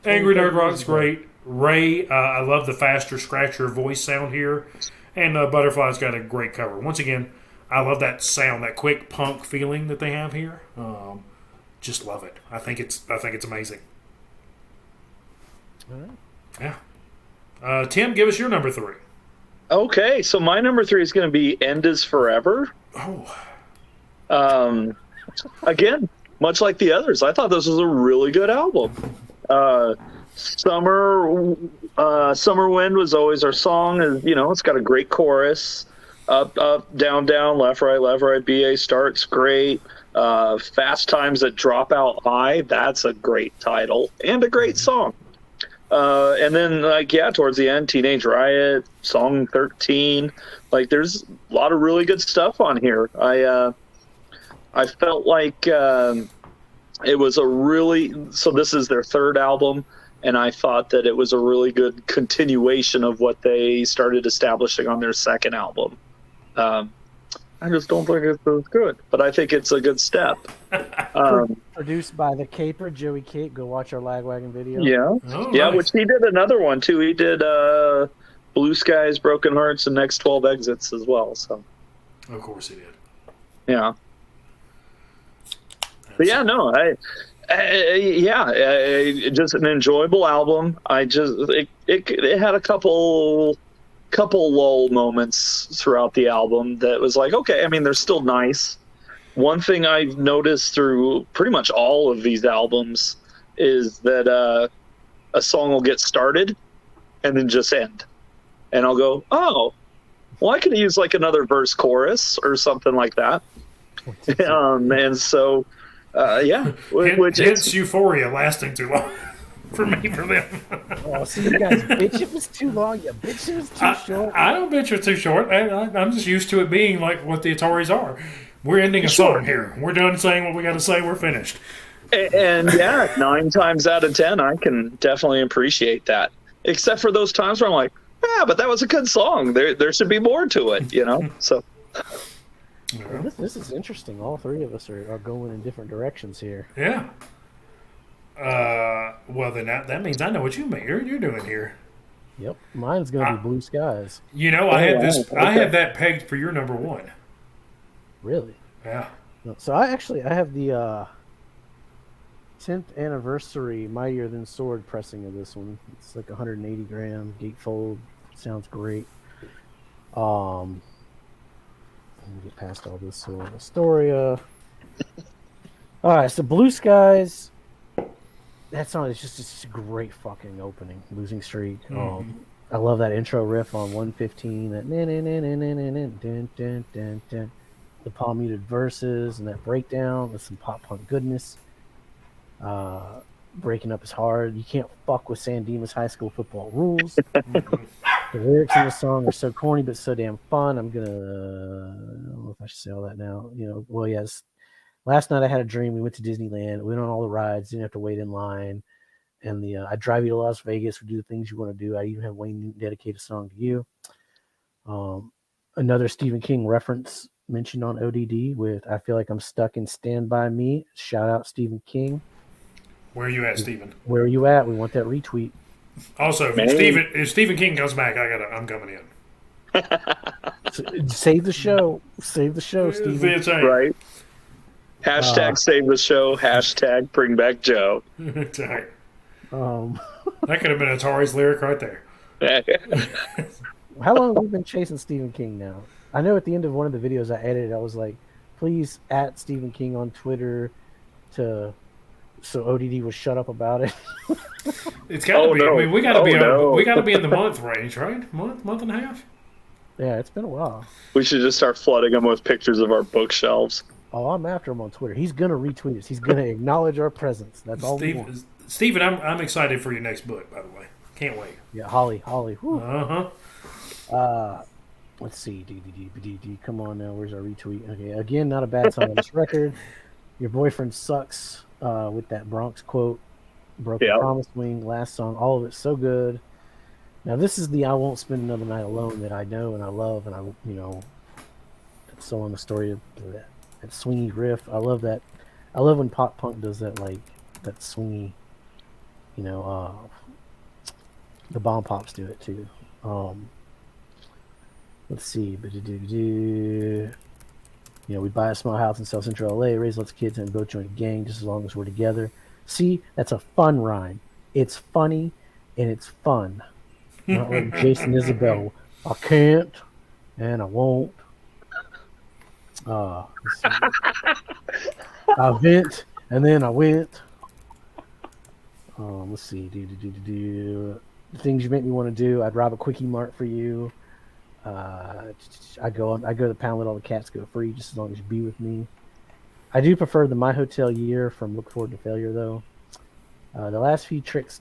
Angry Nerd Rock's great. Ray, I love the faster, scratchier voice sound here. And Butterfly's got a great cover. Once again, I love that sound, that quick punk feeling that they have here. Just love it. I think it's amazing. All right. Yeah. Tim, give us your number 3. Okay, so my number 3 is going to be "End Is Forever." Oh. Again, much like the others, I thought this was a really good album. Summer Wind was always our song. It's got a great chorus. Up, up, down, down, left, right, BA starts great. Fast Times at Dropout High, that's a great title and a great song. And then, towards the end, Teenage Riot, Song 13. There's a lot of really good stuff on here. I felt like it was so this is their 3rd album, and I thought that it was a really good continuation of what they started establishing on their 2nd album. I just don't think it's as good, but I think it's a good step. Produced by the Caper, Joey Cape. Go watch our Lagwagon video. Yeah. Oh, Yeah, nice. which he did another one, too. He did Blue Skies, Broken Hearts, and Next 12 Exits as well. So. Of course he did. Yeah. But yeah, no, just an enjoyable album. It had a couple couple lull moments throughout the album that was like, okay, I mean, they're still nice. One thing I've noticed through pretty much all of these albums is that a song will get started and then just end. And I'll go, oh, well, I could use like another verse chorus or something like that. And so, yeah. Hence Euphoria lasting too long for me, for them. Oh, so you guys bitch it was too long. You bitch it was too short. I don't bitch it's too short. I'm just used to it being like what the Ataris are. We're ending a song here. We're done saying what we got to say. We're finished. And yeah, 9 times out of 10, I can definitely appreciate that. Except for those times where I'm like, yeah, but that was a good song. There should be more to it, you know? So well, this is interesting. All three of us are going in different directions here. Yeah. Well, then that means I know what you're doing here. Yep. Mine's going to be Blue Skies. You know, I have that pegged for your number one. Really? Yeah. So I have the 10th anniversary Mightier Than Sword pressing of this one. It's like 180 gram gatefold. Sounds great. Let me get past all this Astoria. All right, so Blue Skies. That song is just a great fucking opening. Losing Streak. I love that intro riff on 115. That the palm muted verses and that breakdown with some pop punk goodness. Breaking up is hard. You can't fuck with San Dimas high school football rules. The lyrics in the song are so corny but so damn fun. I don't know if I should say all that now. You know, well, yes. Last night I had a dream. We went to Disneyland. We went on all the rides. Didn't have to wait in line. And I drive you to Las Vegas. We do the things you want to do. I even have Wayne Newton dedicate a song to you. Another Stephen King reference mentioned on O.D.D. with I Feel Like I'm Stuck in Stand By Me. Shout out Stephen King. Where are you at, Stephen? Where are you at? We want that retweet. Also, if Stephen King comes back, I'm coming in. Save the show. Save the show, Stephen. Right. Hashtag save the show. Hashtag bring back Joe. That could have been Atari's lyric right there. How long have we been chasing Stephen King now? I know at the end of one of the videos I edited, I was like, please at Stephen King on Twitter so O.D.D will shut up about it. It's got to be. No. I mean, we got to be in the month range, right? Month and a half. Yeah, it's been a while. We should just start flooding him with pictures of our bookshelves. Oh, I'm after him on Twitter. He's gonna retweet us. He's gonna acknowledge our presence. That's all we want. Stephen, I'm excited for your next book. By the way, can't wait. Yeah, Holly. Let's see. Come on now. Where's our retweet? Okay, again, not a bad song on this record. Your boyfriend sucks. With that Bronx quote, Broken Promise Wing, last song, all of it's so good. Now this is the I Won't Spend Another Night Alone that I know and I love, and that's so on the story of that swingy riff. I love that. I love when pop punk does that, like that swingy. The bomb pops do it too. Let's see. We buy a small house in South Central LA, raise lots of kids, and both join a gang just as long as we're together. See, that's a fun rhyme. It's funny and it's fun. Not like Jason Isabel. I can't and I won't. I vent and then I went. Let's see. The things you make me want to do. I'd rob a quickie mart for you. I go to the pound, let all the cats go free just as long as you be with me. I do prefer the My Hotel Year from Look Forward to Failure though. The last few tracks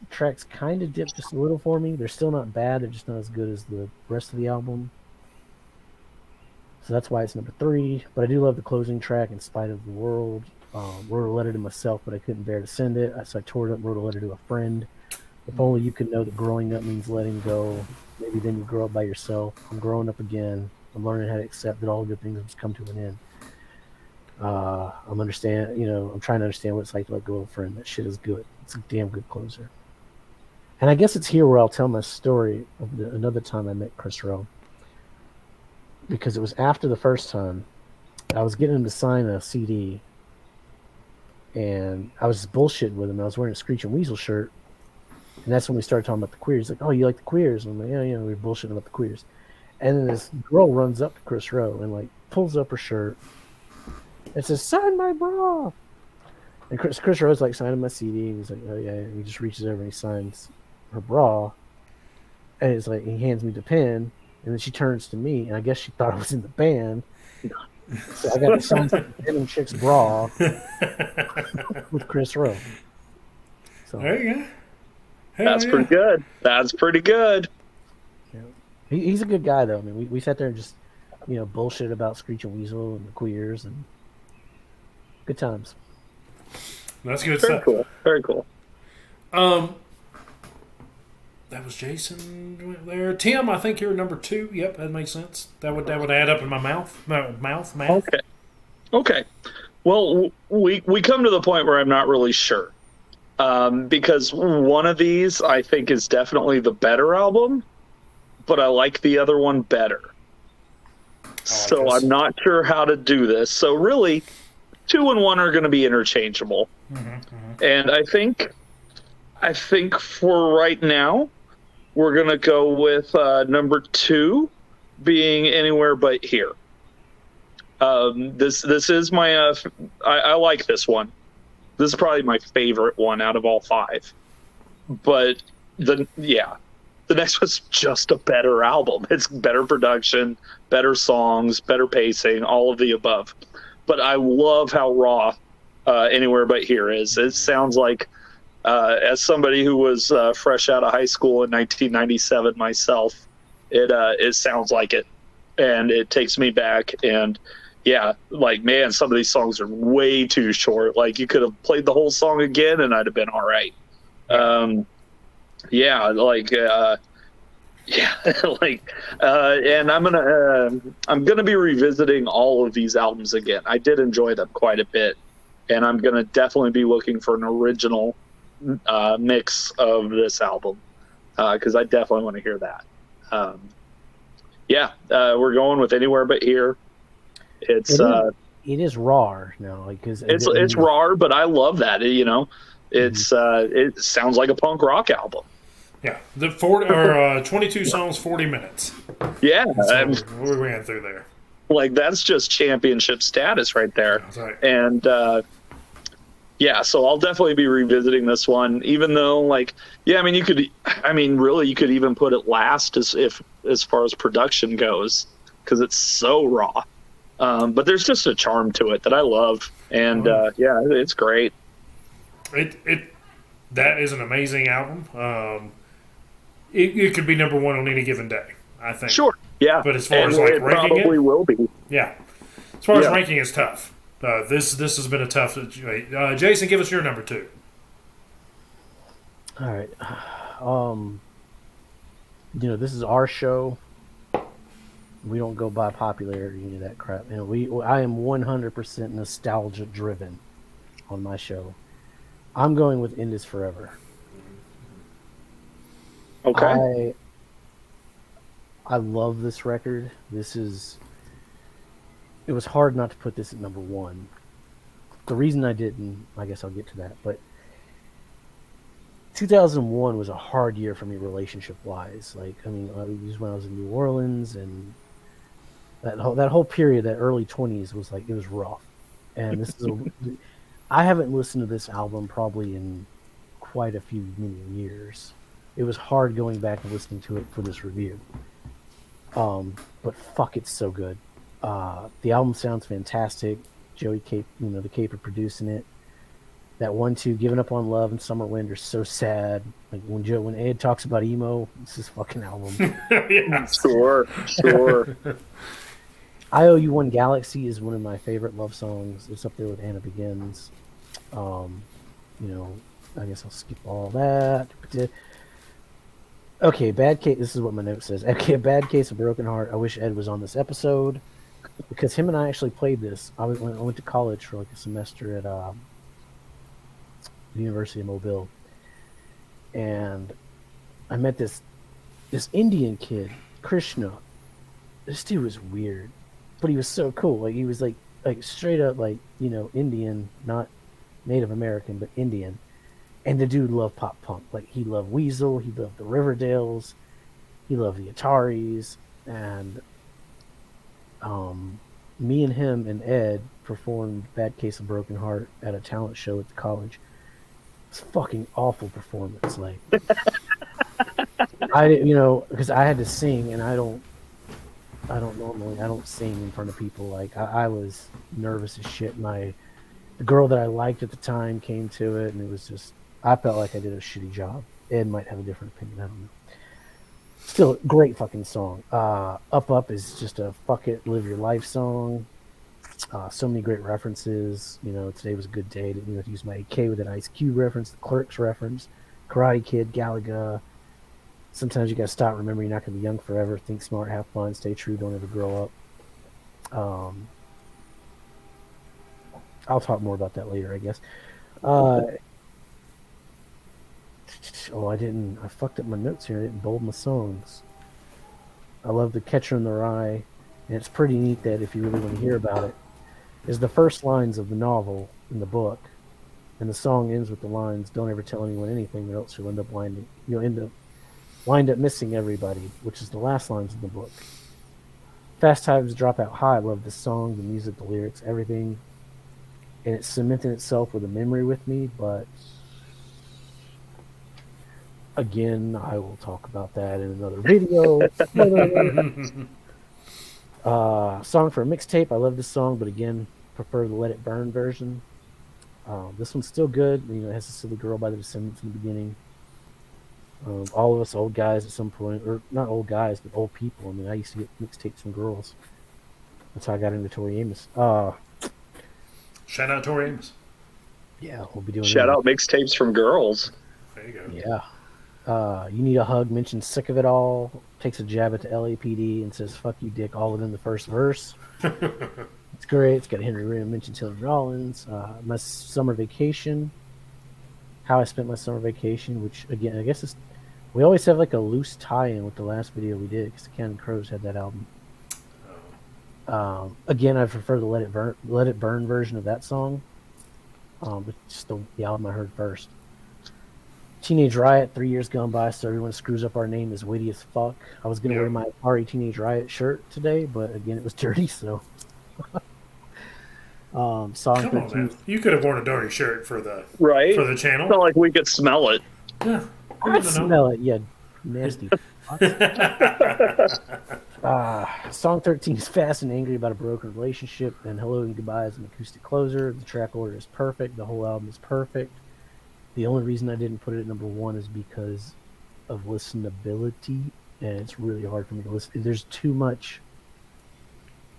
kind of dipped just a little for me. They're still not bad. They're just not as good as the rest of the album. So that's why it's number 3. But I do love the closing track, In Spite of the World. Wrote a letter to myself, but I couldn't bear to send it. So I tore it up and wrote a letter to a friend. If only you could know that growing up means letting go. Maybe then you grow up by yourself. I'm growing up again. I'm learning how to accept that all good things must come to an end. I'm trying to understand what it's like to let go of a friend. That shit is good. It's a damn good closer. And I guess it's here where I'll tell my story of another time I met Chris Rowe. Because it was after the first time. I was getting him to sign a CD. And I was just bullshitting with him. I was wearing a Screeching Weasel shirt. And that's when we started talking about the Queers. Like, oh, you like the Queers? And I'm like, yeah, we were bullshitting about the Queers. And then this girl runs up to Chris Rowe and like pulls up her shirt and says, "Sign my bra." And Chris Rowe's like signing my CD. And he's like, "Oh yeah." And he just reaches over and he signs her bra. And it's like he hands me the pen, and then she turns to me, and I guess she thought I was in the band. So I got to sign some denim chick's bra with Chris Rowe. So There you go. That's pretty good. That's pretty good. yeah. He's a good guy though. I mean, we sat there and just bullshit about Screeching Weasel and the Queers and good times. That's good Very stuff. cool. Very cool. That was Jason there. Tim, I think you're number 2. Yep, that makes sense. That would add up in my mouth. Math. Okay. Well, we come to the point where I'm not really sure. Because one of these I think is definitely the better album, but I like the other one better. So this. I'm not sure how to do this. So really, 2 and 1 are going to be interchangeable. And I think for right now, we're going to go with number 2 being Anywhere But Here. This is my I like this one. This is probably my favorite one out of all 5. But the next one's just a better album. It's better production, better songs, better pacing, all of the above. But I love how raw Anywhere But Here is. It sounds like, as somebody who was fresh out of high school in 1997 myself, it sounds like it, and it takes me back. And yeah, like, man, some of these songs are way too short. Like, you could have played the whole song again, and I'd have been all right. And I'm gonna be revisiting all of these albums again. I did enjoy them quite a bit, and I'm gonna definitely be looking for an original mix of this album, because I definitely want to hear that. We're going with Anywhere But Here. It is raw now, like, because it's raw, but I love that. It sounds like a punk rock album. Yeah, the 22 songs, 40 minutes. Yeah, So we ran through there. Like, that's just championship status right there. That's right. And so I'll definitely be revisiting this one, even though, like, you could even put it last as far as production goes, because it's so raw. But there's just a charm to it that I love, and it's great. That is an amazing album. It could be number 1 on any given day, I think. Sure, yeah. But as far as like it ranking probably it, will be. Yeah. As far as ranking, it's tough. This has been a tough. Jason, give us your number 2. All right. This is our show. We don't go by popularity, any of that crap. I am 100% nostalgia driven on my show. I'm going with End Is Forever. Okay. I love this record. It was hard not to put this at number 1. The reason I didn't, I guess I'll get to that, but 2001 was a hard year for me relationship wise. Like, it was when I was in New Orleans, and that whole period, that early 20s, was like, it was rough. And I haven't listened to this album probably in quite a few many years. It was hard going back and listening to it for this review. But fuck, it's so good. The album sounds fantastic. Joey Cape, the Caper producing it. That 1-2, Giving Up on Love and Summer Wind, are so sad. Like, when Ed talks about emo, it's his fucking album. Yeah. Sure. I Owe You One Galaxy is one of my favorite love songs. It's up there with Anna Begins. I guess I'll skip all that. Okay, Bad Case. This is what my note says. Okay, A Bad Case of Broken Heart. I wish Ed was on this episode, because him and I actually played this. I went to college for like a semester at the University of Mobile, and I met this Indian kid, Krishna. This dude was weird, but he was so cool. Like, he was like straight up Indian, not Native American, but Indian. And the dude loved pop punk. Like, he loved Weasel, he loved the Riverdales, he loved the Ataris. and me and him and Ed performed "Bad Case of Broken Heart" at a talent show at the college. It's a fucking awful performance. Like, I didn't, because I had to sing, and I don't sing in front of people. Like, I was nervous as shit. The girl that I liked at the time came to it, and it was just, I felt like I did a shitty job. Ed might have a different opinion. I don't know. Still, great fucking song. Up Up is just a fuck it, live your life song. So many great references. Today was a good day to use my AK with an Ice Cube reference, the Clerks reference, Karate Kid, Galaga. Sometimes you gotta stop. Remember, you're not gonna be young forever. Think smart, have fun, stay true, don't ever grow up. I'll talk more about that later, I guess. I fucked up my notes here. I didn't bold my songs. I love The Catcher in the Rye, and it's pretty neat that if you really want to hear about it, is the first lines of the novel in the book, and the song ends with the lines, "Don't ever tell anyone anything, or else you'll end up wind up missing everybody," which is the last lines of the book. Fast Times Drop Out High. I love the song, the music, the lyrics, everything, and it's cementing itself with a memory with me, but again, I will talk about that in another video. Song for a mixtape. I love this song, but again, prefer the Let It Burn version. This one's still good. It has a silly girl by the Descendants in the beginning. All of us old guys at some point, or not old guys, but old people. I mean, I used to get mixtapes from girls. That's how I got into Tori Amos. Shout out Tori Amos. Yeah, we'll be doing Shout out mixtapes from girls. There you go. Yeah. You Need a Hug mentions Sick of It All, takes a jab at the LAPD and says, "Fuck you, dick," all within the first verse. It's great. It's got Henry Rim, mentions Hillary Rollins. My summer vacation. How I spent my summer vacation, which, again, I guess we always have like a loose tie-in with the last video we did, because the Counting Crows had that album. Again, I prefer the Let It Burn version of that song. It's just the album I heard first. Teenage Riot, 3 years gone by, so everyone screws up our name is witty as fuck. I was going to wear my Teenage Riot shirt today, but again, it was dirty, so. Song Come on, man. You could have worn a dirty shirt for the channel. It's not like we could smell it. Yeah, I smell it, yeah, nasty. Song 13 is fast and angry about a broken relationship, and Hello and Goodbye is an acoustic closer. The track order is perfect. The whole album is perfect. The only reason I didn't put it at number one is because of listenability, and it's really hard for me to listen. There's too much.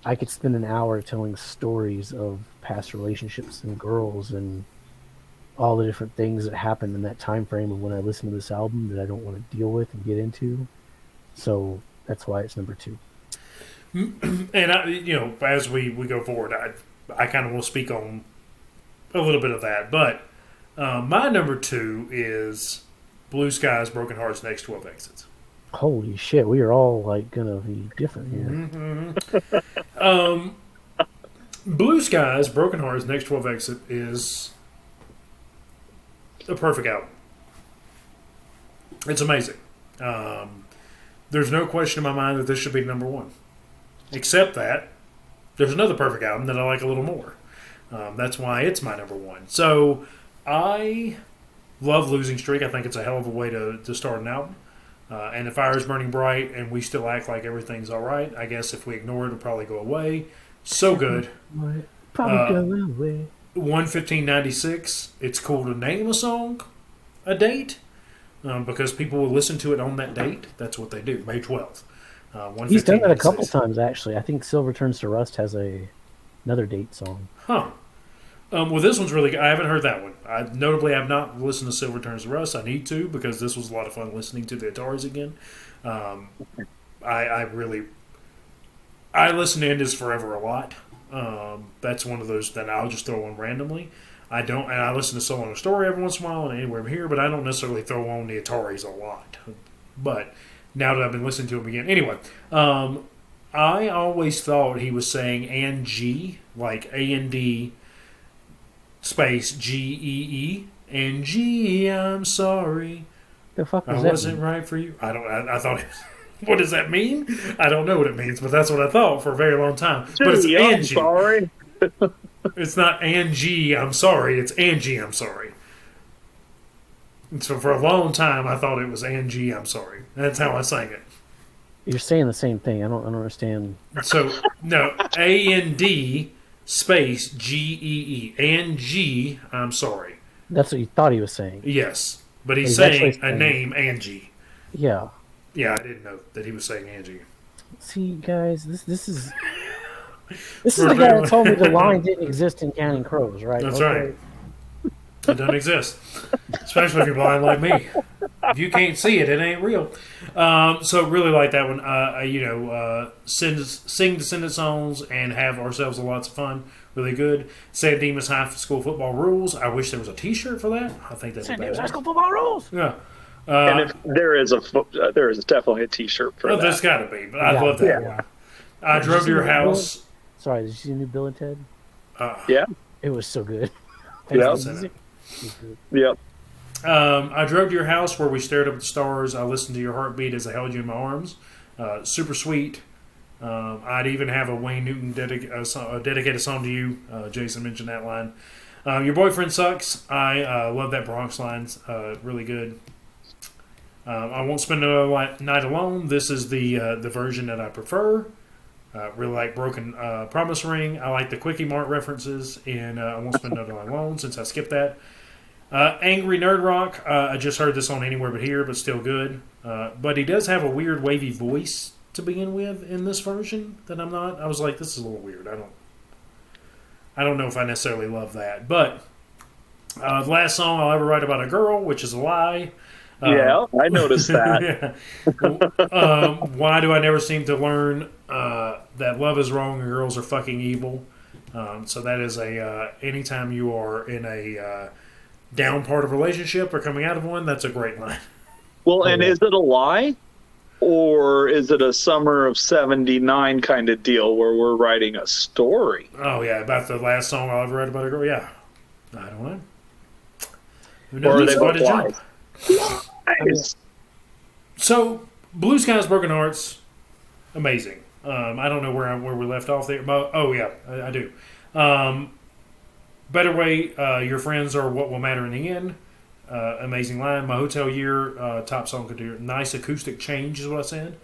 I could spend an hour telling stories of past relationships and girls and all the different things that happened in that time frame of when I listened to this album that I don't want to deal with and get into. So that's why it's number two. And as we go forward, I kind of will speak on a little bit of that. But my number two is Blue Skies, Broken Hearts, Next 12 Exits. Holy shit, we are all like gonna be different here. Mm-hmm. Blue Skies, Broken Hearts, Next 12 Exit is a perfect album. It's amazing. There's no question in my mind that this should be number one. Except that there's another perfect album that I like a little more. That's why it's my number one. So I love Losing Streak. I think it's a hell of a way to start an album. And the fire is burning bright and we still act like everything's all right. I guess if we ignore it, it'll probably go away. So good. Probably go away. 1:15:96. It's cool to name a song a date because people will listen to it on that date. That's what they do. May 12th. He's done that a couple times, actually. I think Silver Turns to Rust has another date song. Huh. Well, this one's really good. I haven't heard that one. Notably, I've not listened to Silver Turns to Rust. I need to because this was a lot of fun listening to the Ataris again. I listen to End Is Forever a lot. That's one of those that I'll just throw on randomly. And I listen to Soul on a Story every once in a while and Anywhere I'm Here, but I don't necessarily throw on the Ataris a lot. But now that I've been listening to them again. Anyway, I always thought he was saying and G, like A-N-D space G-E-E, and G, I'm sorry. The fuck was I that wasn't right for you. I thought it was... What does that mean? I don't know what it means, but that's what I thought for a very long time. But it's Gee, I'm Angie. sorry. It's not Angie, I'm sorry. It's Angie, I'm sorry. And so for a long time, I thought it was Angie, I'm sorry. That's how I sang it. You're saying the same thing. I don't understand. So, no, A-N-D space G-E-E. Angie, I'm sorry. That's what you thought he was saying. Yes. But he's He's actually saying a saying- name, Angie. Yeah. Yeah, I didn't know that he was saying Angie. See, guys, this is the guy that told me the line didn't exist in Counting Crows, right? That's right. It doesn't exist. Especially if you're blind like me. If you can't see it, it ain't real. So really like that one. Sing descendant songs and have ourselves lots of fun. Really good. San Dimas High School Football Rules. I wish there was a T-shirt for that. I think that'd San be Dimas bad. High School Football Rules. Yeah. And if there is definitely a T-shirt for that. There's got to be, but I Yeah, love that yeah. one. I drove to your house. Sorry, did you see the new Bill and Ted? Yeah. It was so good. Yeah. Yep. I drove to your house where we stared up at the stars. I listened to your heartbeat as I held you in my arms. Super sweet. I'd even have a Wayne Newton dedicated song to you. Jason mentioned that line. Your boyfriend sucks. I love that Bronx line. Really good. I won't spend another night alone. This is the version that I prefer. Really like Broken Promise Ring. I like the Quickie Mart references, and I won't spend another night alone since I skipped that. Angry Nerd Rock. I just heard this on Anywhere But Here, but still good. But he does have a weird wavy voice to begin with in this version that I'm not. I was like, this is a little weird. I don't know if I necessarily love that. But the last song I'll ever write about a girl, which is a lie. Yeah, I noticed that. Why do I never seem to learn that love is wrong and girls are fucking evil? So that is anytime you are in a down part of a relationship or coming out of one, that's a great line. Well, and is it a lie? Or is it a summer of 79 kind of deal where we're writing a story? Oh, yeah, about the last song I'll ever write about a girl? Yeah. I don't know. Who Or knows? are they Quite both a jump. lies? Nice. So, Blue Skies, Broken Hearts, amazing. I don't know where we left off there. But, oh, yeah, I do. Better Way, Your Friends Are What Will Matter in the End. Amazing line. My Hotel Year, top song could do. Nice acoustic change is what I said.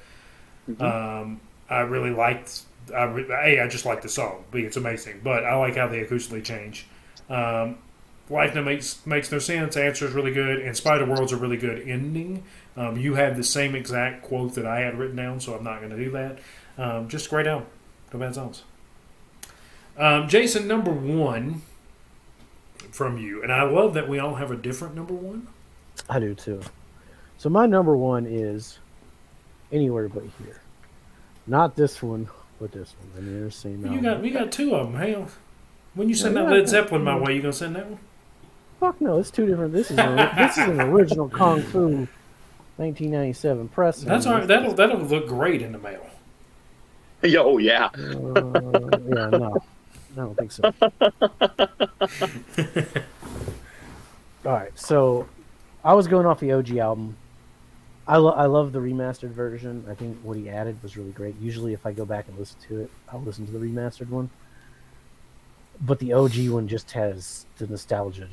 Mm-hmm. I really liked. I just like the song. B, it's amazing, but I like how they acoustically change. Life That Makes No Sense. Answer is really good, and Spider World's a really good ending. You had the same exact quote that I had written down, so I'm not going to do that. Just great album. No bad songs. Jason, number one from you, and I love that we all have a different number one. I do too. So my number one is Anywhere But Here. Not this one, but this one. I mean, they're the same. We got two of them. Hell, when you send Yeah, that yeah. Led Zeppelin my way, you gonna send that one? Fuck no, it's two different. This is an original Kung Fu 1997 press. That's all right. That'll look great in the mail. Oh, yeah. Yeah, no, I don't think so. All right, so I was going off the OG album. I love the remastered version. I think what he added was really great. Usually, if I go back and listen to it, I'll listen to the remastered one. But the OG one just has the nostalgia.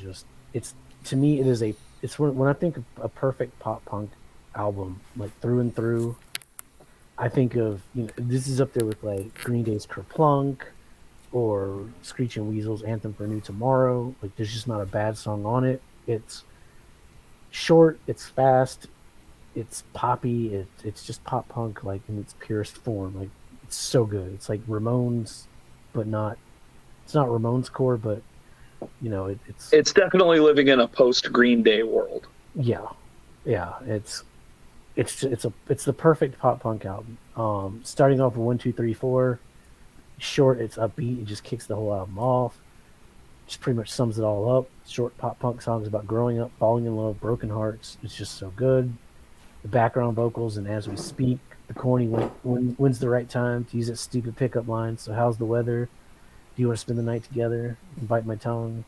It's to me, it's when I think of a perfect pop punk album, like through and through. I think of this is up there with like Green Day's Kerplunk or Screeching Weasel's Anthem for a New Tomorrow. Like there's just not a bad song on it. It's short, it's fast, it's poppy, it's just pop punk like in its purest form. Like it's so good. It's like Ramones, but not. It's not Ramones core, but It's definitely living in a post Green Day world. yeah. It's the perfect pop punk album. Starting off with 1, 2, 3, 4, short. It's upbeat. It just kicks the whole album off. Just pretty much sums it all up. Short pop punk songs about growing up, falling in love, broken hearts. It's just so good. The background vocals and As We Speak, the corny when's the right time to use that stupid pickup line. So how's the weather? Do you want to spend the night together? Bite my tongue.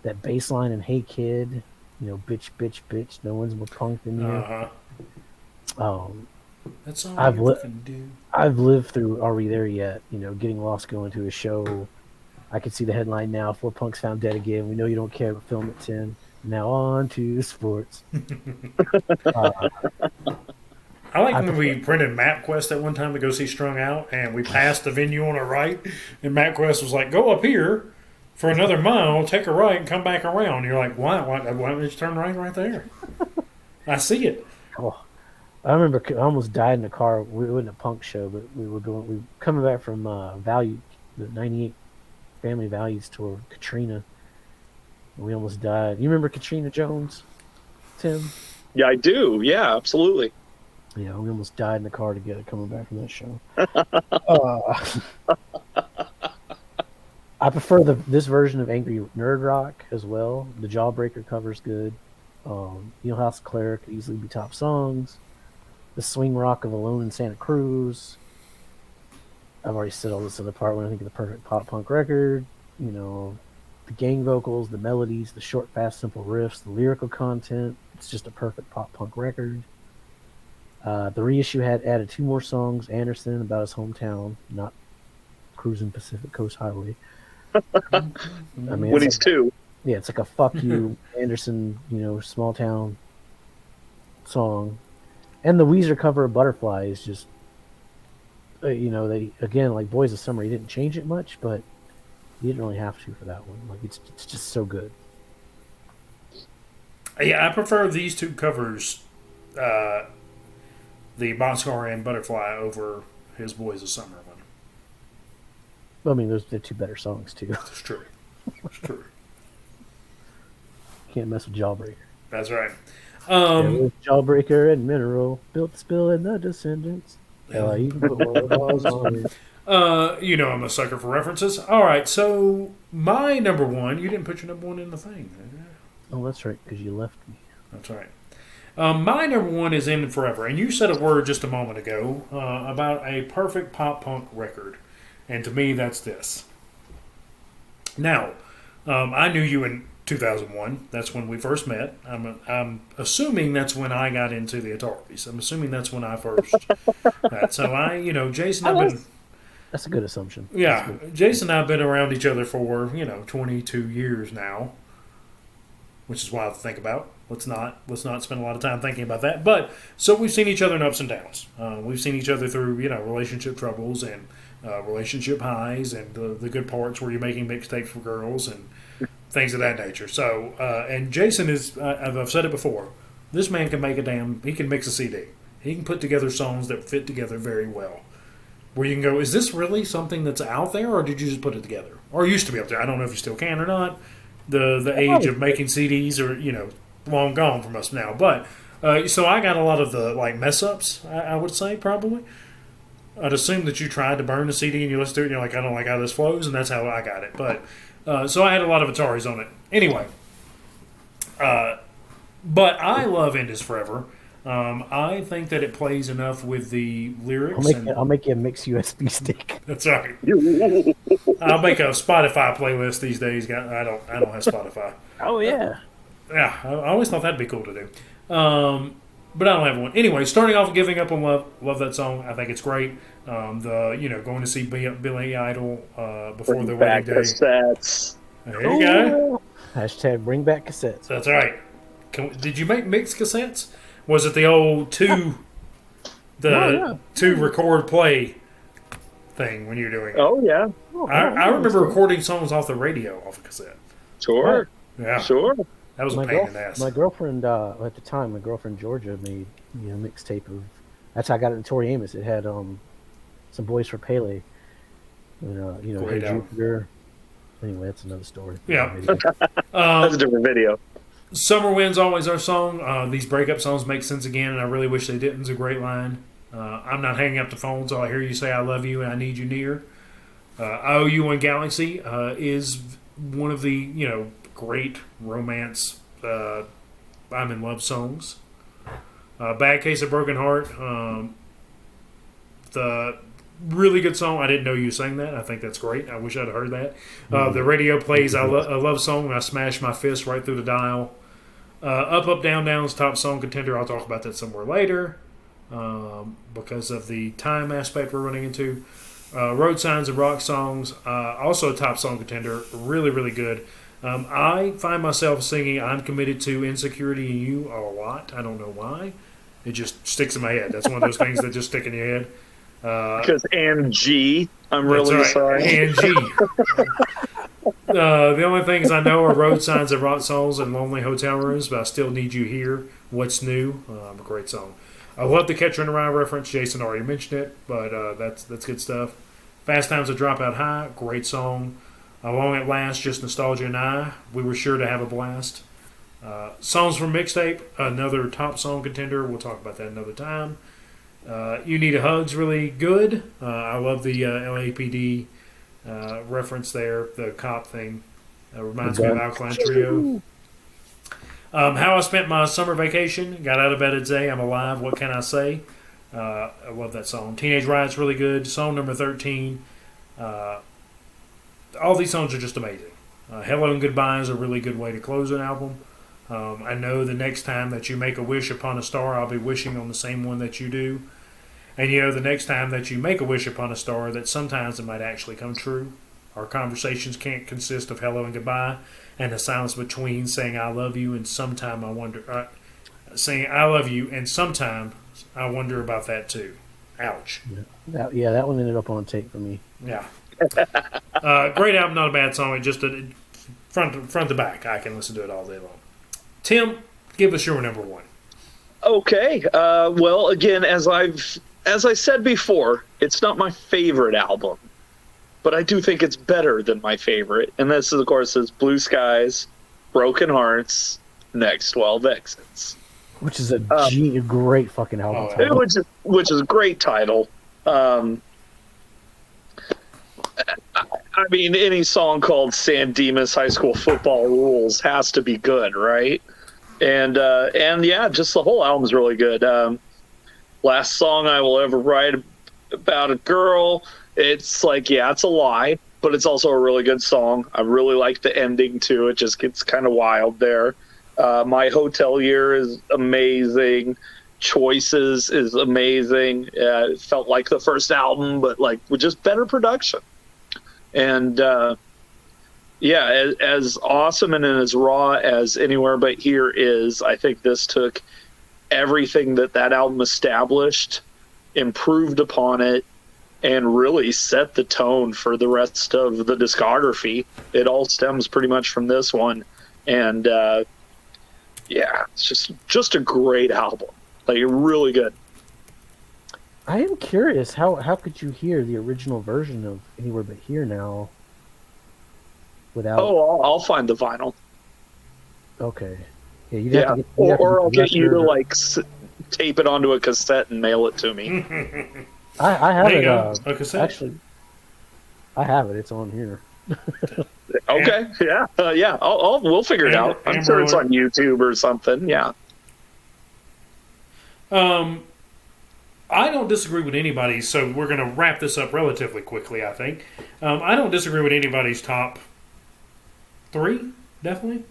That bass line and Hey Kid, bitch, bitch, bitch. No one's more punk than you. Uh-huh. That's all I've you li- fucking do. I've lived through Are We There Yet? Getting lost going to a show. I can see the headline now. 4 punks found dead again. We know you don't care, but film at 10. Now on to sports. uh, I like I when we printed MapQuest at one time to go see Strung Out, and we passed the venue on our right, and MapQuest was like, "Go up here for another mile, take a right, and come back around." You're like, "Why? Why don't you turn right there?" I see it. oh, I remember I almost died in the car. We were in a punk show, but we were coming back from Value, the '98 Family Values tour, Katrina. And we almost died. You remember Katrina Jones, Tim? Yeah, I do. Yeah, absolutely. Yeah, we almost died in the car together coming back from that show. uh, I prefer this version of Angry Nerd Rock as well. The Jawbreaker cover's good. House of Claire could easily be top songs. The swing rock of Alone in Santa Cruz. I've already said all this other part when I think of the perfect pop punk record. The gang vocals, the melodies, the short, fast, simple riffs, the lyrical content. It's just a perfect pop punk record. The reissue had added 2 more songs. Anderson, about his hometown, not Cruising Pacific Coast Highway. I mean, When he's 2. Yeah, it's like a fuck you, Anderson, small town song. And the Weezer cover of Butterfly is just, they, again, like Boys of Summer, he didn't change it much, but he didn't really have to for that one. Like, it's just so good. Yeah, I prefer these 2 covers, the Boxcar and Butterfly, over his Boys of Summer one. I mean, they're 2 better songs, too. That's true. That's true. Can't mess with Jawbreaker. That's right. Jawbreaker and Mineral, Built to Spill and the Descendants. You can put one on it. I'm a sucker for references. All right, so my number 1, you didn't put your number 1 in the thing. Oh, that's right, because you left me. That's right. My number 1 is In Forever, and you said a word just a moment ago about a perfect pop punk record, and to me, that's this. Now, I knew you in 2001. That's when we first met. I'm assuming that's when I got into the Ataris. I'm assuming that's when I first. So Jason, I've been. That's a good assumption. Yeah, Jason and I've been around each other for 22 years now, which is wild to think about. Let's not spend a lot of time thinking about that. But so we've seen each other in ups and downs. We've seen each other through relationship troubles and relationship highs and the good parts where you're making mixtapes for girls and things of that nature. So and Jason is I've said it before. This man can he can mix a CD. He can put together songs that fit together very well. Where you can go, is this really something that's out there, or did you just put it together? Or used to be out there. I don't know if you still can or not. The age of making CDs are long gone from us now. But so I got a lot of the mess ups. I would say probably. I'd assume that you tried to burn the CD and you listened to it and you're like, I don't like how this flows, and that's how I got it. But so I had a lot of Ataris on it. Anyway, but I love End Is Forever. I think that it plays enough with the lyrics. I'll make you a mixed USB stick. That's right. I'll make a Spotify playlist these days. I don't have Spotify. Oh yeah. Yeah, I always thought that'd be cool to do. But I don't have one. Anyway, starting off with Giving Up on Love. Love that song. I think it's great. Going to see Billy Idol before their wedding day. Cassettes. There you go. Hashtag bring back cassettes. That's right. Did you make mixed cassettes? Was it the old two record play thing when you're doing it? Oh, yeah. I remember recording songs off the radio off a cassette. Sure. Yeah. Sure. That was a pain in the ass. My girlfriend, at the time, Georgia made a mixtape of. That's how I got it in Tori Amos. It had some Boys for Pele, and Great Hey album. Jupiter. Anyway, that's another story. Yeah. That's a different video. Summer Wind's always our song. These breakup songs make sense again, and I really wish they didn't. It's a great line. I'm not hanging up the phone till I hear you say I love you and I need you near. I Owe You One Galaxy is one of the great romance I'm in love songs. Bad Case of Broken Heart, the really good song. I didn't know you sang that. I think that's great. I wish I'd heard that. The radio plays I Love Song, and I smash my fist right through the dial. Up, Up, Down, Down's top song contender. I'll talk about that somewhere later. because of the time aspect we're running into. Road Signs and Rock Songs, also a top song contender, really, really good. I find myself singing I'm Committed to Insecurity in You a lot. I don't know why. It just sticks in my head. That's one of those things that just stick in your head. Because Angie, I'm really right. sorry. Angie. The only things I know are Road Signs and Rock Songs and Lonely Hotel Rooms, but I Still Need You Here. What's New? A great song. I love the Catcher in the Rye reference. Jason already mentioned it, but that's good stuff. Fast Times at Dropout High, great song. Long at Last, Just Nostalgia and I. We were sure to have a blast. Songs from Mixtape, another top song contender. We'll talk about that another time. You Need a Hug's really good. I love the LAPD reference there, the cop thing. Reminds me of Alkaline Trio. How I Spent My Summer Vacation. Got out of bed today. I'm alive. What can I say? I love that song. Teenage Riot's really good. Song number 13. All these songs are just amazing. Hello and Goodbye is a really good way to close an album. I know the next time that you make a wish upon a star, I'll be wishing on the same one that you do. And you know, the next time that you make a wish upon a star, that sometimes it might actually come true. Our conversations can't consist of hello and goodbye and the silence between saying I love you and sometime I wonder, saying I love you and sometime I wonder about that too. Ouch. Yeah, that one ended up on tape for me. Yeah. Great album, not a bad song. It just front to back. I can listen to it all day long. Tim, give us your number one. Okay. Well, again, as I said before, it's not my favorite album, but I do think it's better than my favorite. And this, of course, is Blue Skies, Broken Hearts, Next 12 Exits. Which is a great fucking album title. Which is a great title. I mean, any song called San Dimas High School Football Rules has to be good, right? And yeah, just the whole album's really good. Last Song I Will Ever Write About a Girl. It's like, yeah, it's a lie, but it's also a really good song. I really like the ending too. It just gets kind of wild there. My Hotel Year is amazing. Choices is amazing. It felt like the first album, but like with just better production. And yeah, as awesome and as raw as Anywhere But Here is, I think this took everything that album established, improved upon it, and really set the tone for the rest of the discography. It all stems pretty much from this one. And yeah, it's just a great album. Like, really good. I am curious, how could you hear the original version of Anywhere But Here now without... Oh, I'll find the vinyl. Okay. Yeah, you'd have to get... Or I'll get you to, like, tape it onto a cassette and mail it to me. I have it. A cassette? Actually, I have it. It's on here. Okay, yeah. Yeah, we'll figure it out. I'm sure it's on YouTube or something, yeah. I don't disagree with anybody, so we're going to wrap this up relatively quickly, I think. I don't disagree with anybody's top 3, definitely.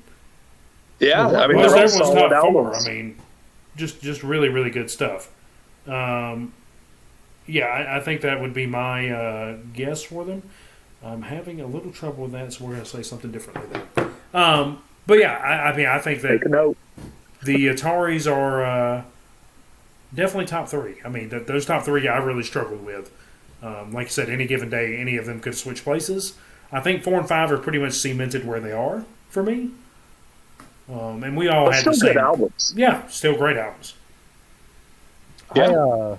Yeah, I mean, most they're all everyone's solid top 4. albums. I mean, just really, really good stuff. Yeah, I think that would be my guess for them. I'm having a little trouble with that, so we're going to say something differently there. But yeah, I mean, I think that Take a note. the Ataris are definitely top 3. I mean, those top 3 I really struggled with. Like I said, any given day, any of them could switch places. I think 4 and 5 are pretty much cemented where they are for me. And we all had Still the same good albums. Yeah, still great albums. Yeah.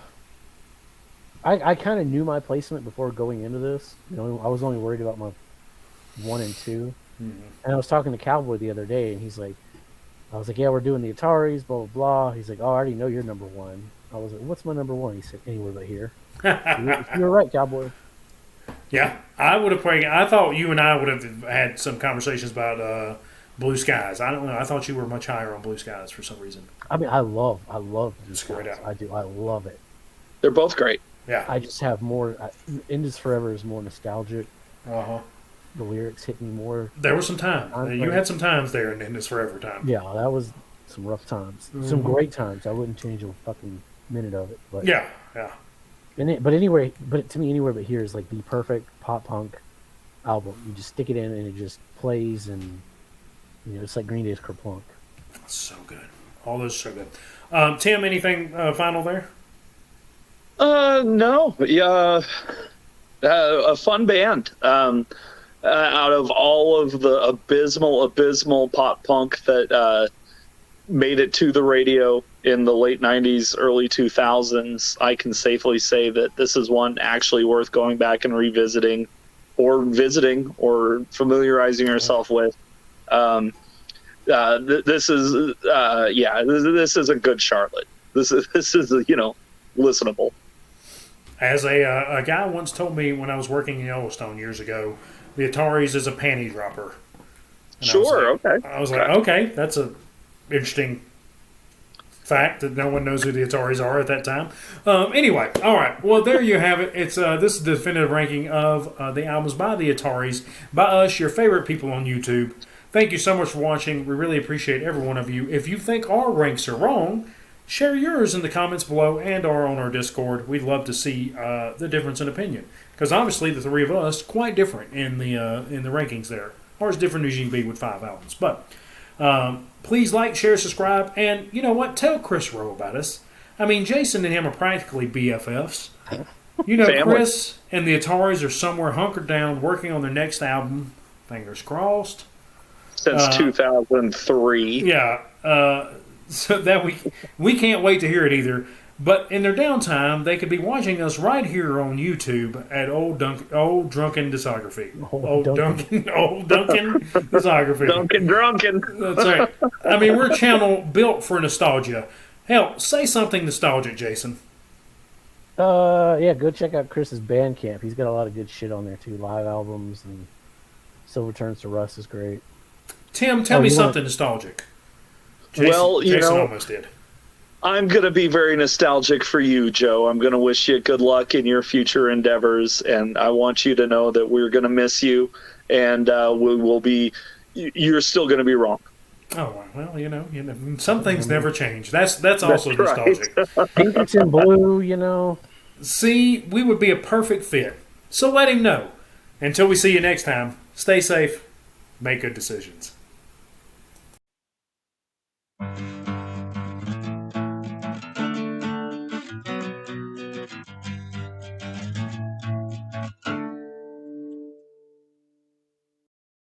I kind of knew my placement before going into this. You know, I was only worried about my 1 and 2. Mm-hmm. And I was talking to Cowboy the other day, and he's like, I was like, yeah, we're doing the Ataris, blah, blah, blah. He's like, oh, I already know you're number 1. I was like, what's my number 1? He said, Anywhere But Here. You were right, Cowboy. Yeah, I would have played. I thought you and I would have had some conversations about Blue Skies. I don't know. I thought you were much higher on Blue Skies for some reason. I mean, I love Blue It's a great Skies. album. I do. I love it. They're both great. Yeah. I just have more. End Is Forever is more nostalgic. Uh-huh. The lyrics hit me more. There was some time. You had some times there in this forever time. Yeah, that was some rough times. Some great times. I wouldn't change a fucking minute of it. But Yeah. but anyway, but to me, Anywhere But Here is like the perfect pop punk album. You just stick it in and it just plays, and it's like Green Day's Kerplunk. So good. All those are so good. Tim, anything final there? No. Yeah. A fun band. Out of all of the abysmal pop punk that made it to the radio in the late 90s, early 2000s, I can safely say that this is one actually worth going back and revisiting or visiting or familiarizing yourself with. This is this is a good Charlotte. This is listenable. As a guy once told me when I was working in Yellowstone years ago, the Ataris is a panty dropper. And Okay. I was like, okay, that's a interesting fact that no one knows who the Ataris are at that time. Anyway, all right. Well, there you have it. It's this is the definitive ranking of the albums by the Ataris, by us, your favorite people on YouTube. Thank you so much for watching. We really appreciate every one of you. If you think our ranks are wrong, share yours in the comments below and or on our Discord. We'd love to see the difference in opinion, because obviously the three of us quite different in the rankings there. Or as different as you can be with 5 albums. But please like, share, subscribe, and you know what? Tell Chris Rowe about us. I mean, Jason and him are practically BFFs. Family. Chris and the Ataris are somewhere hunkered down working on their next album. Fingers crossed. Since 2003. Yeah. So that we can't wait to hear it either. But in their downtime, they could be watching us right here on YouTube at Old Drunken Discography. Old Duncan Discography. Duncan Drunken. That's right. I mean, we're a channel built for nostalgia. Hell, say something nostalgic, Jason. Yeah, go check out Chris's Bandcamp. He's got a lot of good shit on there too. Live albums, and Silver Turns to Rust is great. Tim, tell me something nostalgic. Jason almost did. I'm going to be very nostalgic for you, Joe. I'm going to wish you good luck in your future endeavors, and I want you to know that we're going to miss you, and we will be. You're still going to be wrong. Oh well, some things never change. That's also nostalgic. Pinkerton Blue, See, we would be a perfect fit. So let him know. Until we see you next time, stay safe, make good decisions.